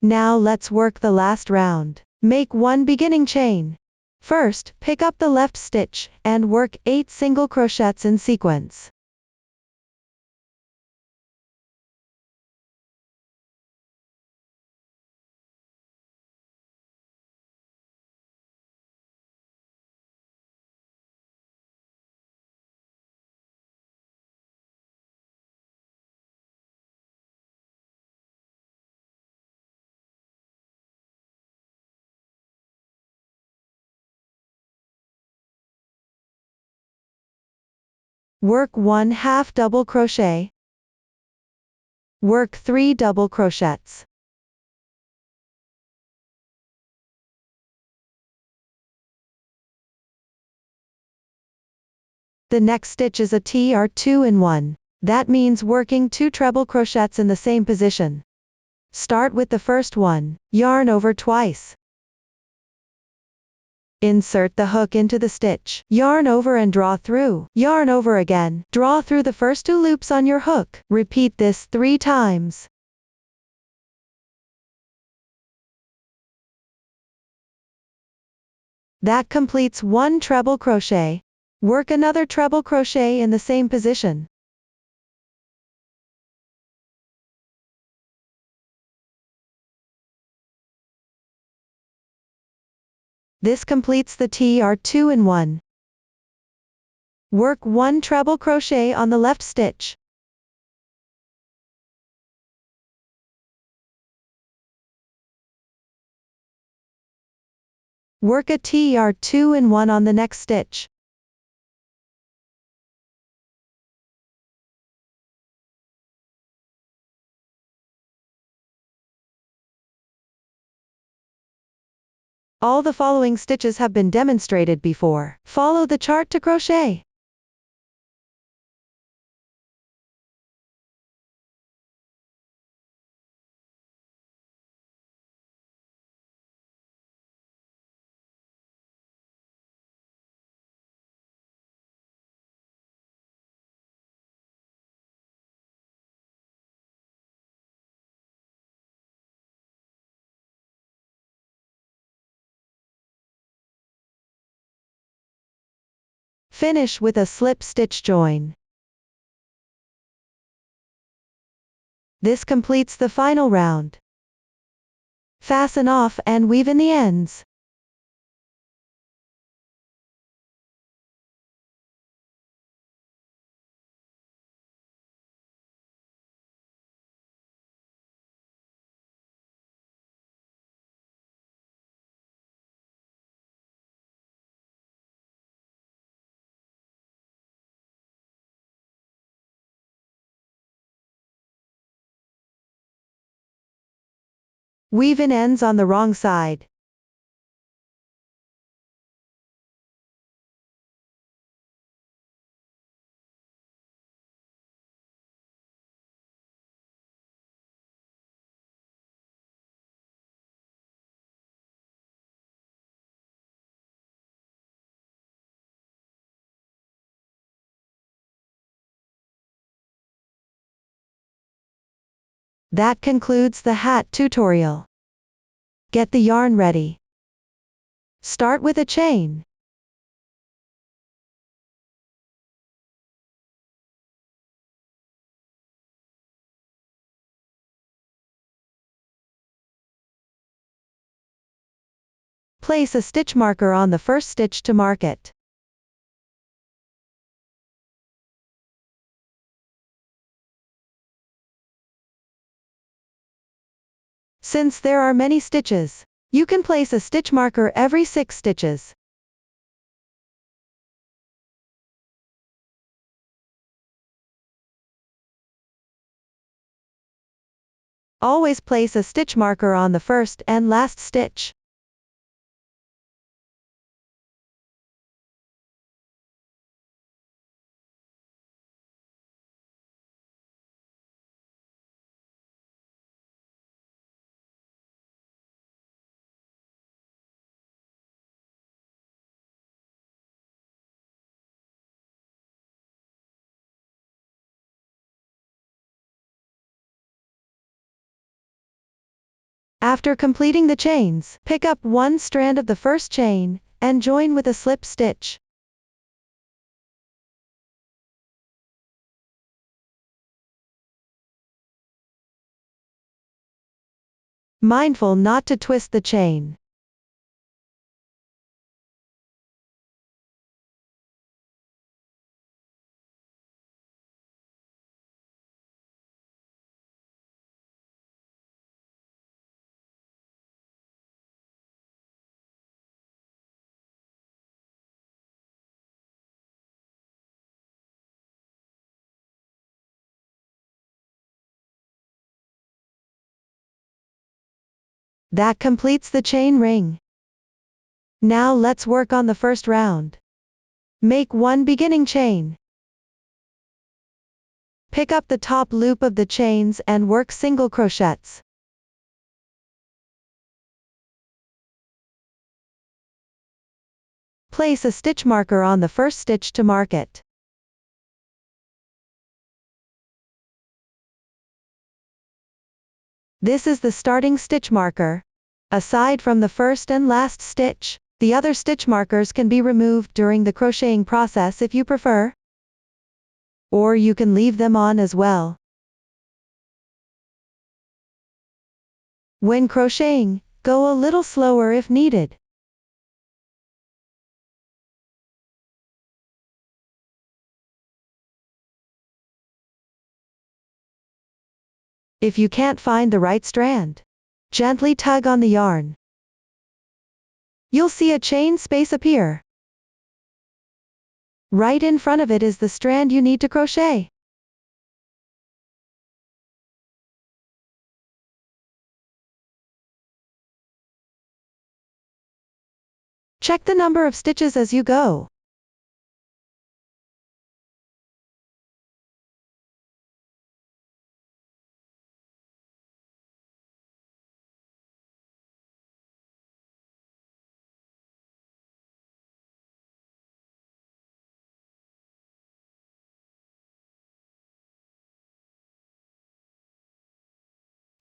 Now let's work the last round. Make 1 beginning chain. First, pick up the left stitch, and work 8 single crochets in sequence. Work 1 half double crochet. Work 3 double crochets. The next stitch is a TR2-in-1. That means working 2 treble crochets in the same position. Start with the first one, yarn over twice. Insert the hook into the stitch, yarn over and draw through, yarn over again, draw through the first 2 loops on your hook. Repeat this 3 times. That completes 1 treble crochet. Work another treble crochet in the same position. This completes the TR2-in-1. Work 1 treble crochet on the left stitch. Work a TR2-in-1 on the next stitch. All the following stitches have been demonstrated before. Follow the chart to crochet. Finish with a slip stitch join. This completes the final round. Fasten off and weave in the ends. Weave in ends on the wrong side. That concludes the hat tutorial. Get the yarn ready. Start with a chain. Place a stitch marker on the first stitch to mark it. Since there are many stitches, you can place a stitch marker every 6 stitches. Always place a stitch marker on the first and last stitch. After completing the chains, pick up one strand of the first chain, and join with a slip stitch. Mindful not to twist the chain. That completes the chain ring. Now let's work on the first round. Make one beginning chain. Pick up the top loop of the chains and work single crochets. Place a stitch marker on the first stitch to mark it. This is the starting stitch marker. Aside from the first and last stitch, the other stitch markers can be removed during the crocheting process if you prefer. Or you can leave them on as well. When crocheting, go a little slower if needed. If you can't find the right strand, gently tug on the yarn. You'll see a chain space appear. Right in front of it is the strand you need to crochet. Check the number of stitches as you go.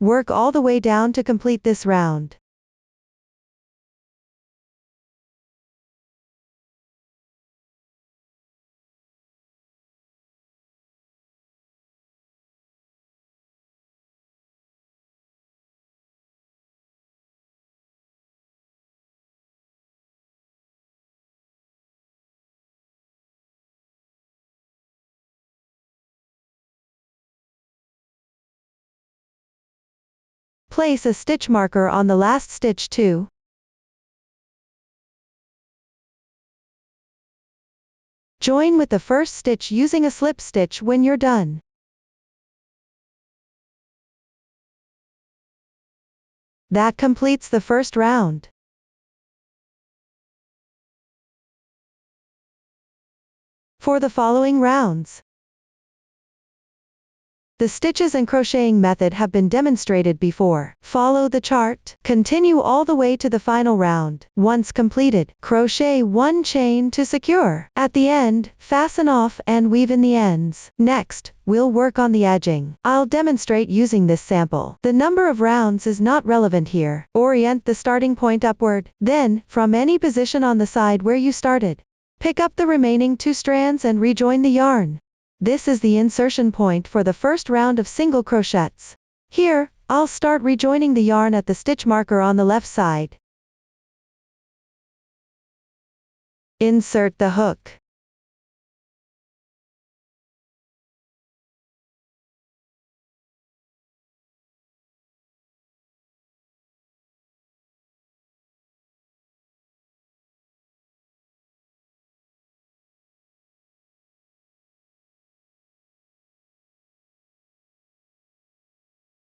Work all the way down to complete this round. Place a stitch marker on the last stitch too. Join with the first stitch using a slip stitch when you're done. That completes the first round. For the following rounds, the stitches and crocheting method have been demonstrated before. Follow the chart. Continue all the way to the final round. Once completed, crochet one chain to secure. At the end, fasten off and weave in the ends. Next, we'll work on the edging. I'll demonstrate using this sample. The number of rounds is not relevant here. Orient the starting point upward. Then, from any position on the side where you started, pick up the remaining 2 strands and rejoin the yarn. This is the insertion point for the first round of single crochets. Here, I'll start rejoining the yarn at the stitch marker on the left side. Insert the hook.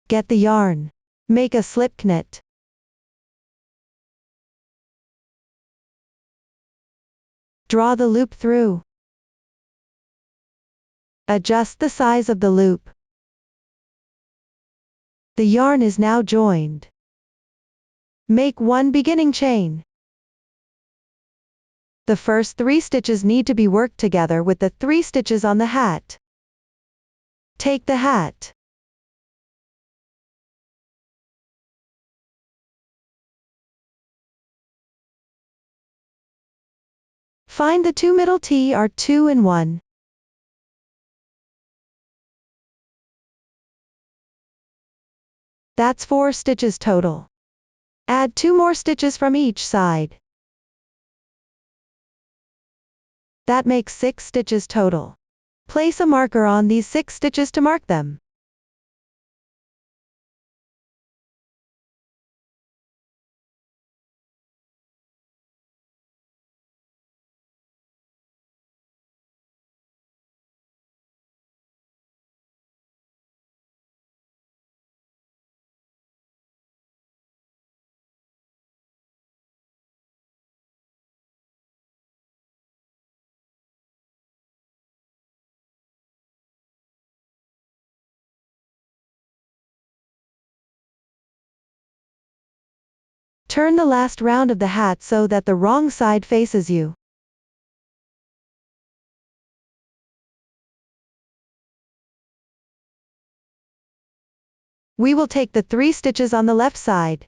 Get the yarn. Make a slip knot. Draw the loop through. Adjust the size of the loop. The yarn is now joined. Make one beginning chain. The first 3 stitches need to be worked together with the 3 stitches on the hat. Take the hat. Find the 2 middle T are 2 and 1. That's 4 stitches total. Add 2 more stitches from each side. That makes 6 stitches total. Place a marker on these 6 stitches to mark them. Turn the last round of the hat so that the wrong side faces you. We will take the 3 stitches on the left side.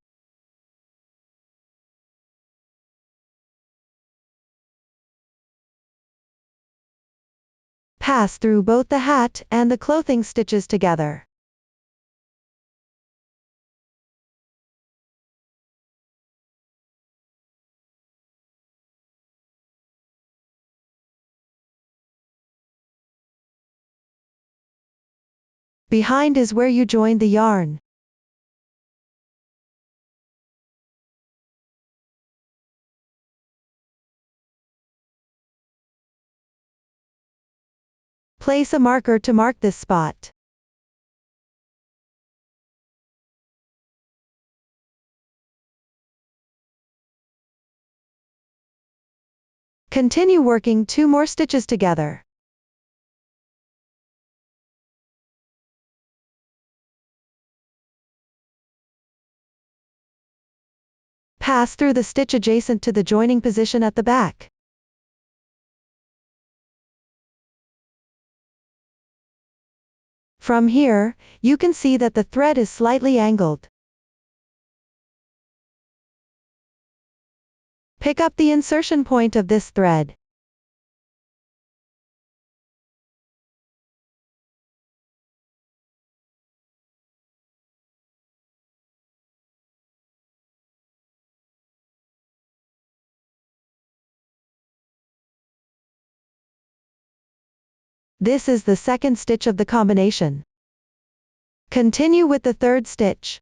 Pass through both the hat and the clothing stitches together. Behind is where you join the yarn. Place a marker to mark this spot. Continue working 2 more stitches together. Pass through the stitch adjacent to the joining position at the back. From here, you can see that the thread is slightly angled. Pick up the insertion point of this thread. This is the second stitch of the combination. Continue with the third stitch.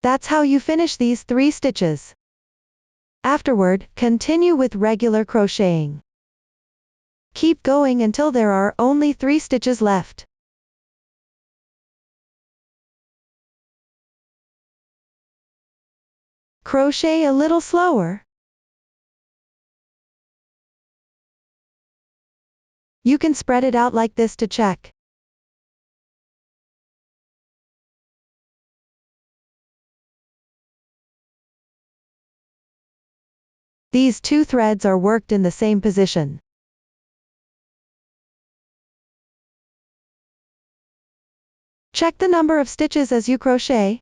That's how you finish these 3 stitches. Afterward, continue with regular crocheting. Keep going until there are only 3 stitches left. Crochet a little slower. You can spread it out like this to check. These 2 threads are worked in the same position. Check the number of stitches as you crochet.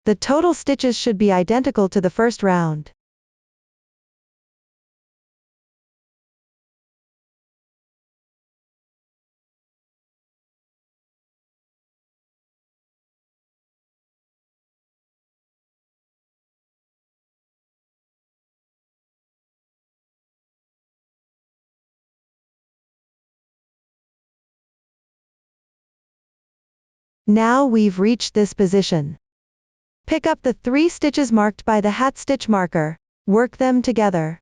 The total stitches should be identical to the first round. Now we've reached this position. Pick up the 3 stitches marked by the hat stitch marker. Work them together.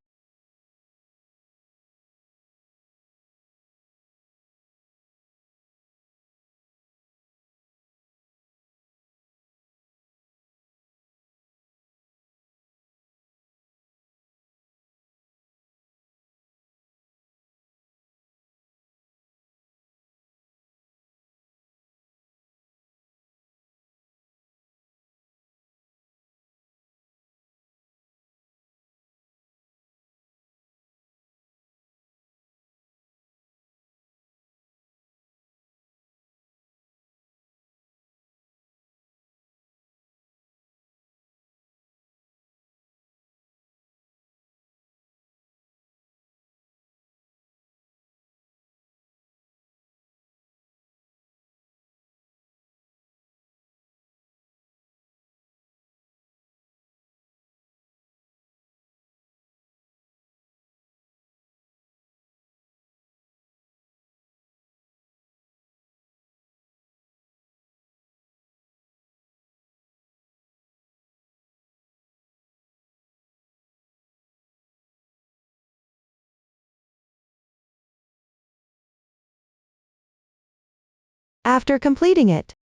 After completing it,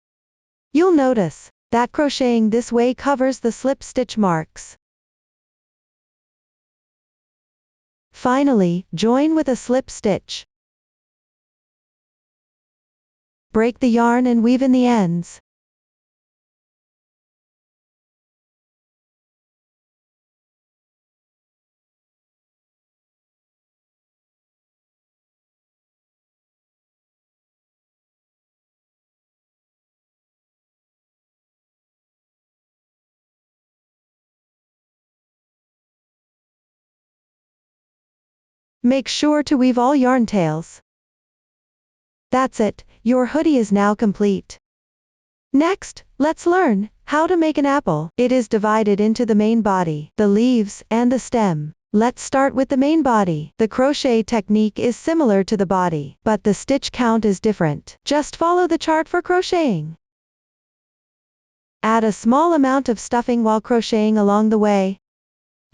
you'll notice that crocheting this way covers the slip stitch marks. Finally, join with a slip stitch. Break the yarn and weave in the ends. Make sure to weave all yarn tails. That's it, your hoodie is now complete. Next, let's learn how to make an apple. It is divided into the main body, the leaves, and the stem. Let's start with the main body. The crochet technique is similar to the body, but the stitch count is different. Just follow the chart for crocheting. Add a small amount of stuffing while crocheting along the way.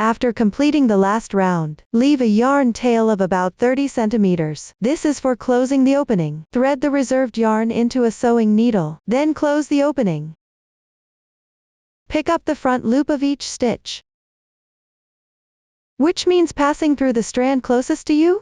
After completing the last round, leave a yarn tail of about 30 centimeters. This is for closing the opening. Thread the reserved yarn into a sewing needle, then close the opening. Pick up the front loop of each stitch, which means passing through the strand closest to you.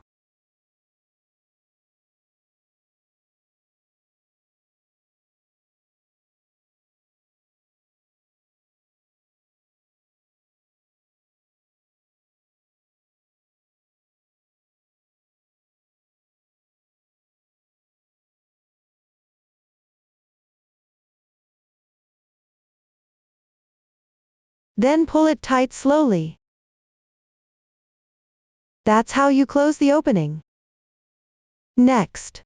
Then pull it tight slowly. That's how you close the opening. Next,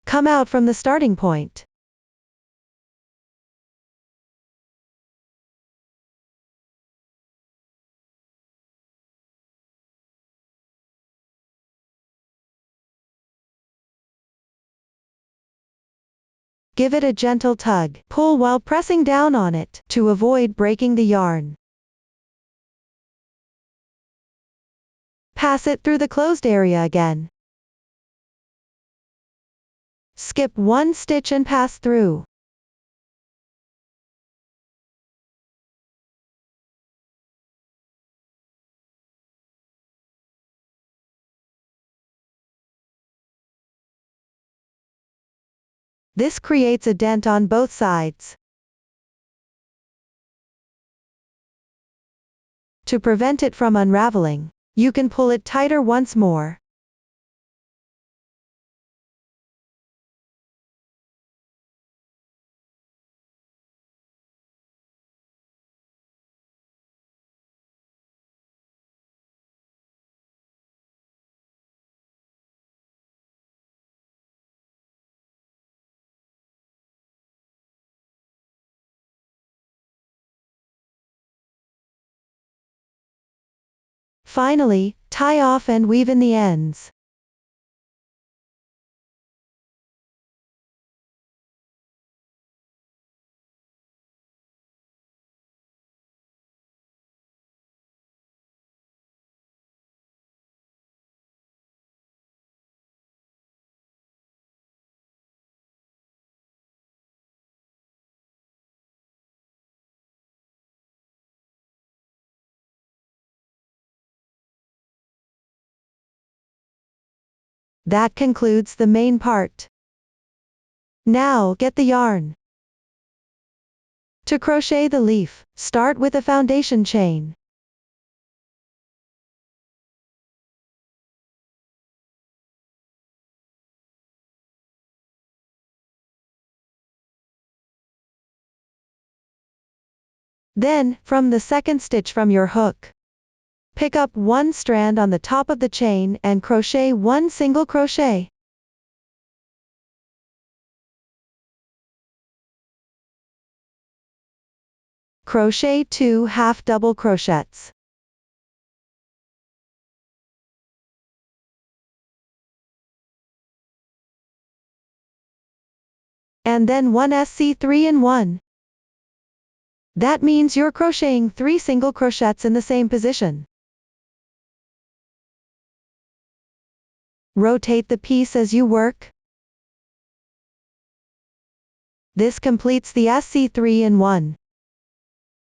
come out from the starting point. Give it a gentle tug. Pull while pressing down on it to avoid breaking the yarn. Pass it through the closed area again. Skip one stitch and pass through. This creates a dent on both sides. To prevent it from unraveling, you can pull it tighter once more. Finally, tie off and weave in the ends. That concludes the main part. Now, get the yarn. To crochet the leaf, start with a foundation chain. Then, from the second stitch from your hook, pick up one strand on the top of the chain and crochet one single crochet. Crochet 2 half double crochets. And then one SC3-in-1. That means you're crocheting 3 single crochets in the same position. Rotate the piece as you work. This completes the SC3 in 1.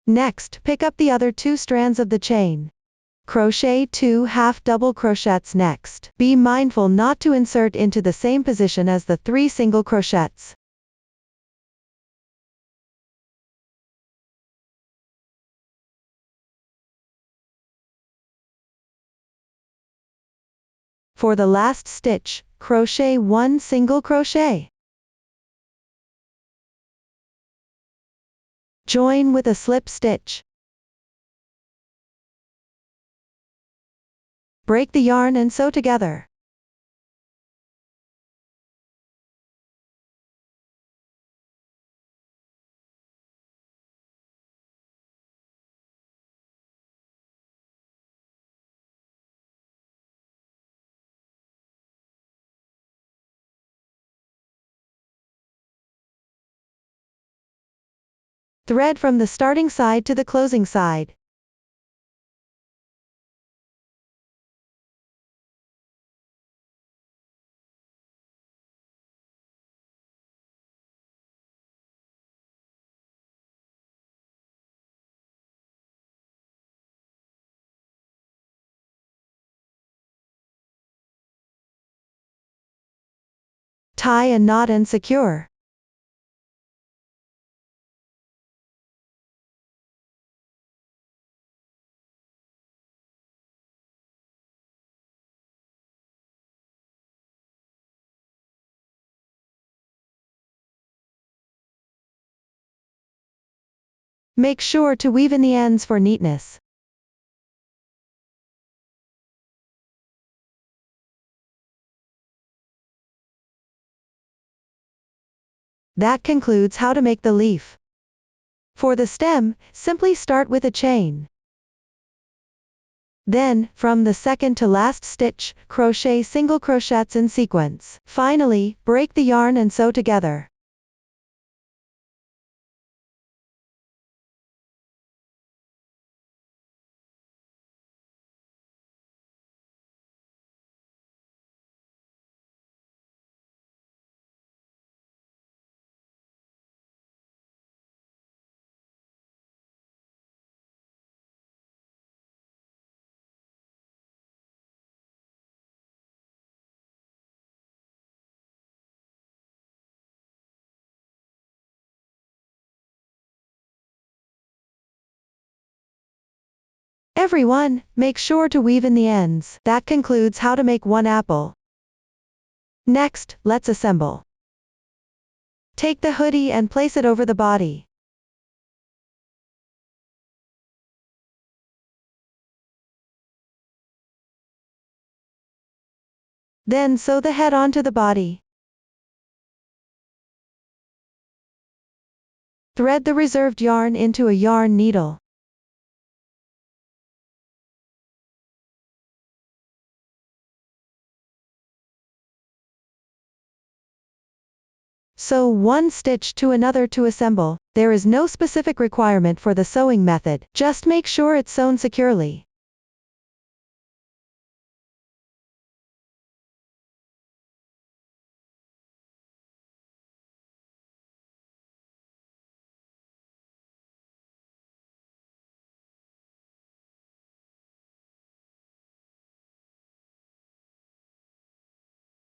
Next, pick up the other 2 strands of the chain. Crochet 2 half double crochets next. Be mindful not to insert into the same position as the 3 single crochets. For the last stitch, crochet 1 single crochet. Join with a slip stitch. Break the yarn and sew together. Thread from the starting side to the closing side. Tie a knot and secure. Make sure to weave in the ends for neatness. That concludes how to make the leaf. For the stem, simply start with a chain. Then, from the second to last stitch, crochet single crochets in sequence. Finally, break the yarn and sew together. Everyone, make sure to weave in the ends. That concludes how to make one apple. Next, let's assemble. Take the hoodie and place it over the body. Then sew the head onto the body. Thread the reserved yarn into a yarn needle. Sew one stitch to another to assemble. There is no specific requirement for the sewing method, just make sure it's sewn securely.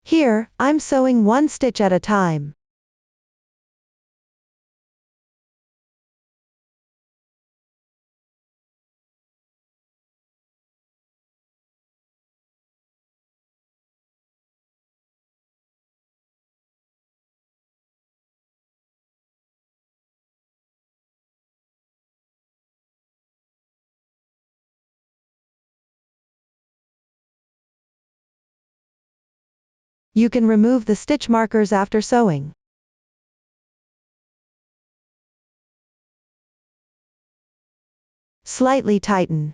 Here, I'm sewing one stitch at a time. You can remove the stitch markers after sewing. Slightly tighten.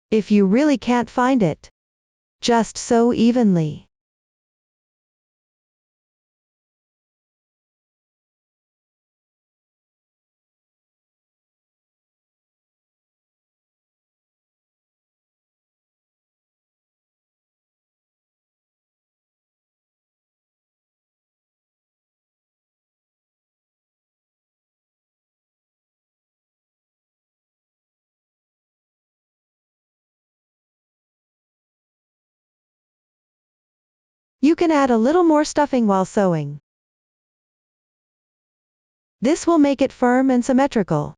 If you really can't find it, just sew evenly. You can add a little more stuffing while sewing. This will make it firm and symmetrical.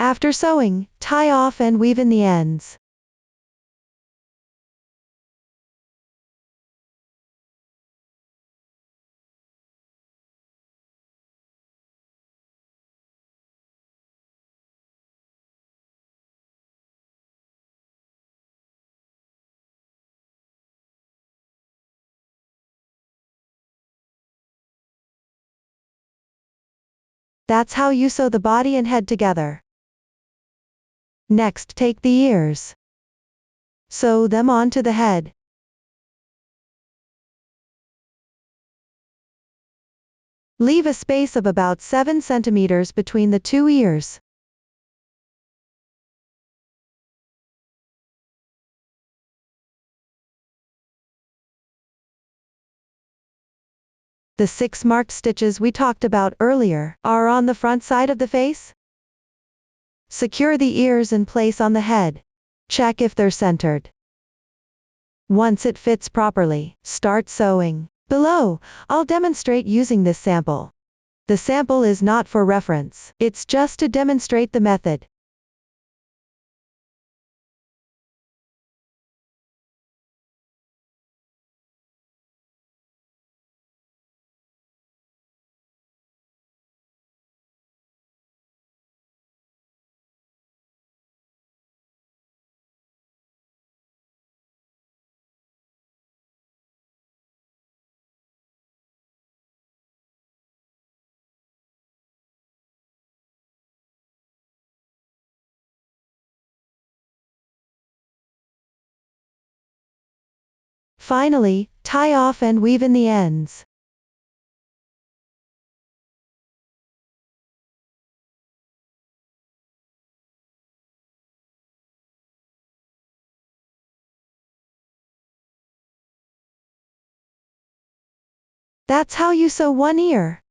After sewing, tie off and weave in the ends. That's how you sew the body and head together. Next, take the ears. Sew them onto the head. Leave a space of about 7 centimeters between the two ears. The 6 marked stitches we talked about earlier are on the front side of the face. Secure the ears in place on the head. Check if they're centered. Once it fits properly, start sewing. Below, I'll demonstrate using this sample. The sample is not for reference, it's just to demonstrate the method. Finally, tie off and weave in the ends. That's how you sew one ear.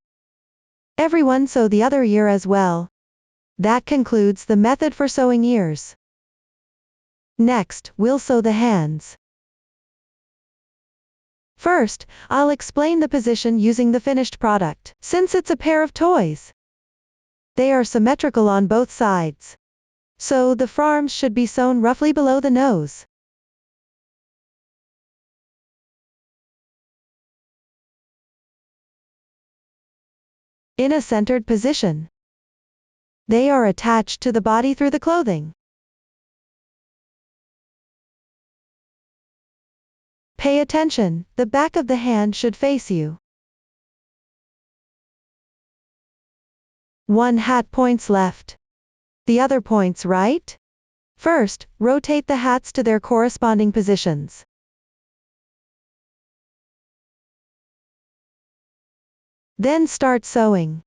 Everyone sew the other ear as well. That concludes the method for sewing ears. Next, we'll sew the hands. First, I'll explain the position using the finished product, since it's a pair of toys. They are symmetrical on both sides. So the forearms should be sewn roughly below the nose. In a centered position. They are attached to the body through the clothing. Pay attention, the back of the hand should face you. One hat points left. The other points right. First, rotate the hats to their corresponding positions. Then start sewing.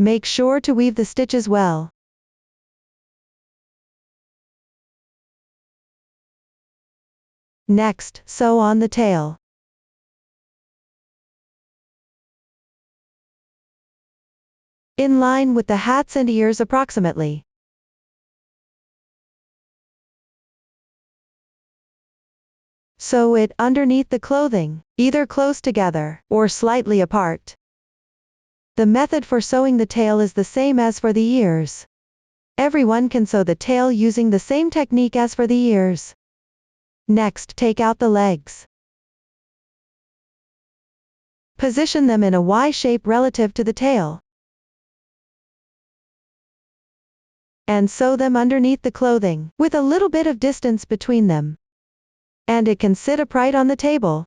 Make sure to weave the stitches well. Next, sew on the tail. In line with the hats and ears approximately. Sew it underneath the clothing, either close together, or slightly apart. The method for sewing the tail is the same as for the ears. Everyone can sew the tail using the same technique as for the ears. Next, take out the legs. Position them in a Y shape relative to the tail. And sew them underneath the clothing, with a little bit of distance between them. And it can sit upright on the table.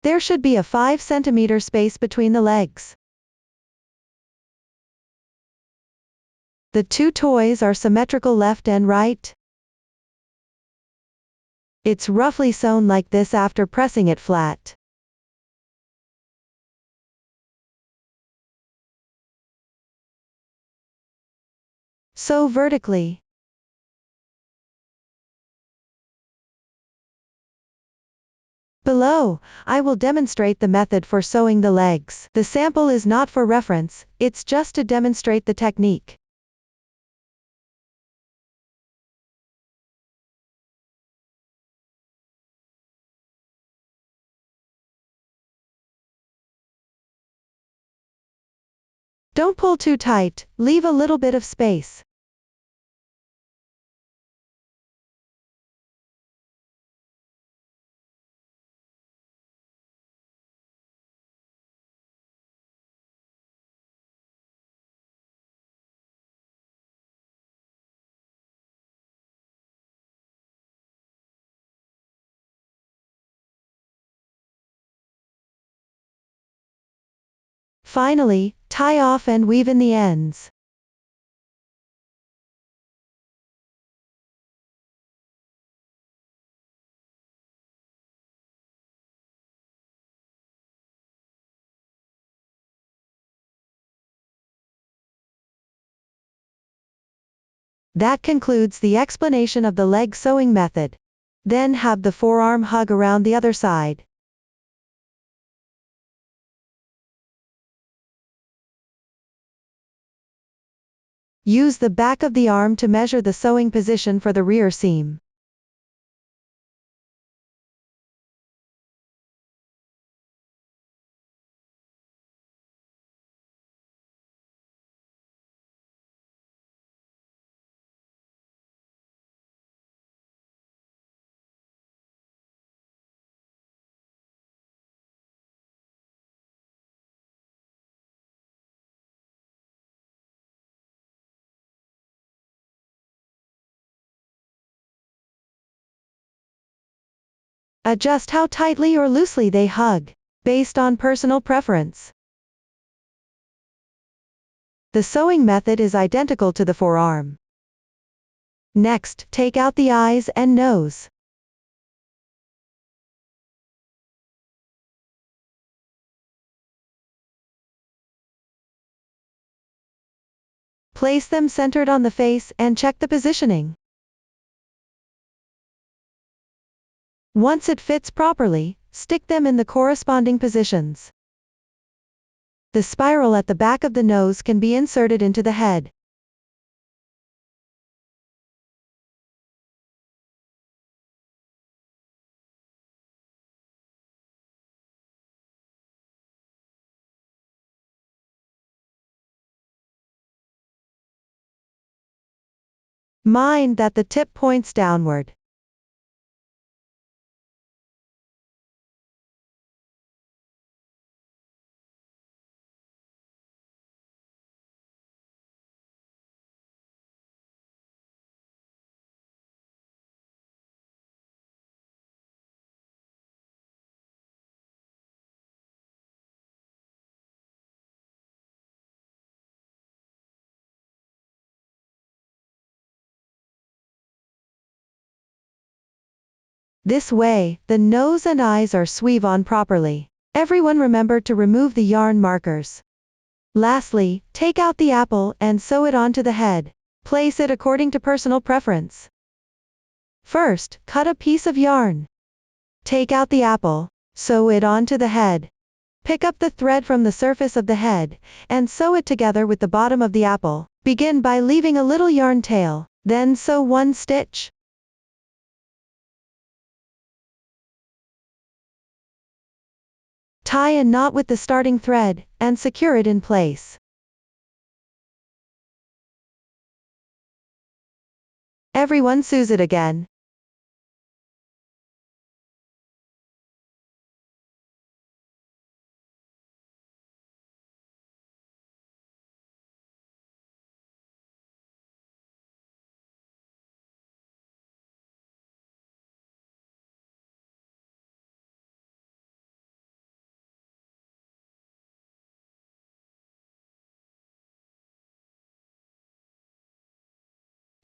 There should be a 5 cm space between the legs. The two toys are symmetrical left and right. It's roughly sewn like this after pressing it flat. Sew vertically. Below, I will demonstrate the method for sewing the legs. The sample is not for reference, it's just to demonstrate the technique. Don't pull too tight, leave a little bit of space. Finally, tie off and weave in the ends. That concludes the explanation of the leg sewing method. Then have the forearm hug around the other side. Use the back of the arm to measure the sewing position for the rear seam. Adjust how tightly or loosely they hug, based on personal preference. The sewing method is identical to the forearm. Next, take out the eyes and nose. Place them centered on the face and check the positioning. Once it fits properly, stick them in the corresponding positions. The spiral at the back of the nose can be inserted into the head. Mind that the tip points downward. This way, the nose and eyes are sweave on properly. Everyone remember to remove the yarn markers. Lastly, take out the apple and sew it onto the head. Place it according to personal preference. First, cut a piece of yarn. Take out the apple, sew it onto the head. Pick up the thread from the surface of the head, and sew it together with the bottom of the apple. Begin by leaving a little yarn tail, then sew one stitch. Tie a knot with the starting thread, and secure it in place. Everyone sews it again.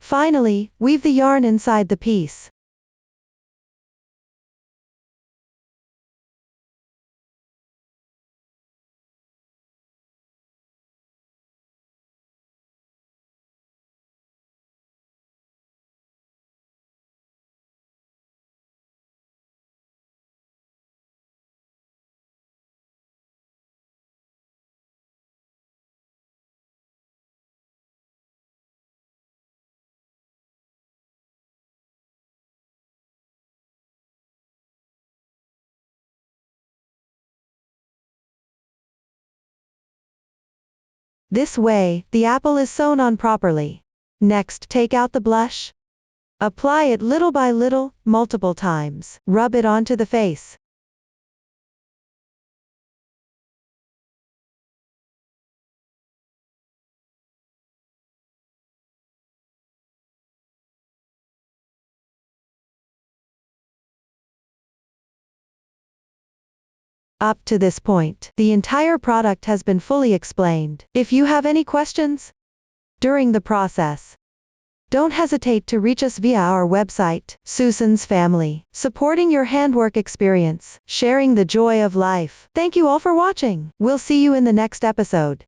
Finally, weave the yarn inside the piece. This way, the apple is sewn on properly. Next, take out the blush. Apply it little by little, multiple times. Rub it onto the face. Up to this point, the entire product has been fully explained. If you have any questions during the process, don't hesitate to reach us via our website, Susan's Family, supporting your handwork experience, sharing the joy of life. Thank you all for watching. We'll see you in the next episode.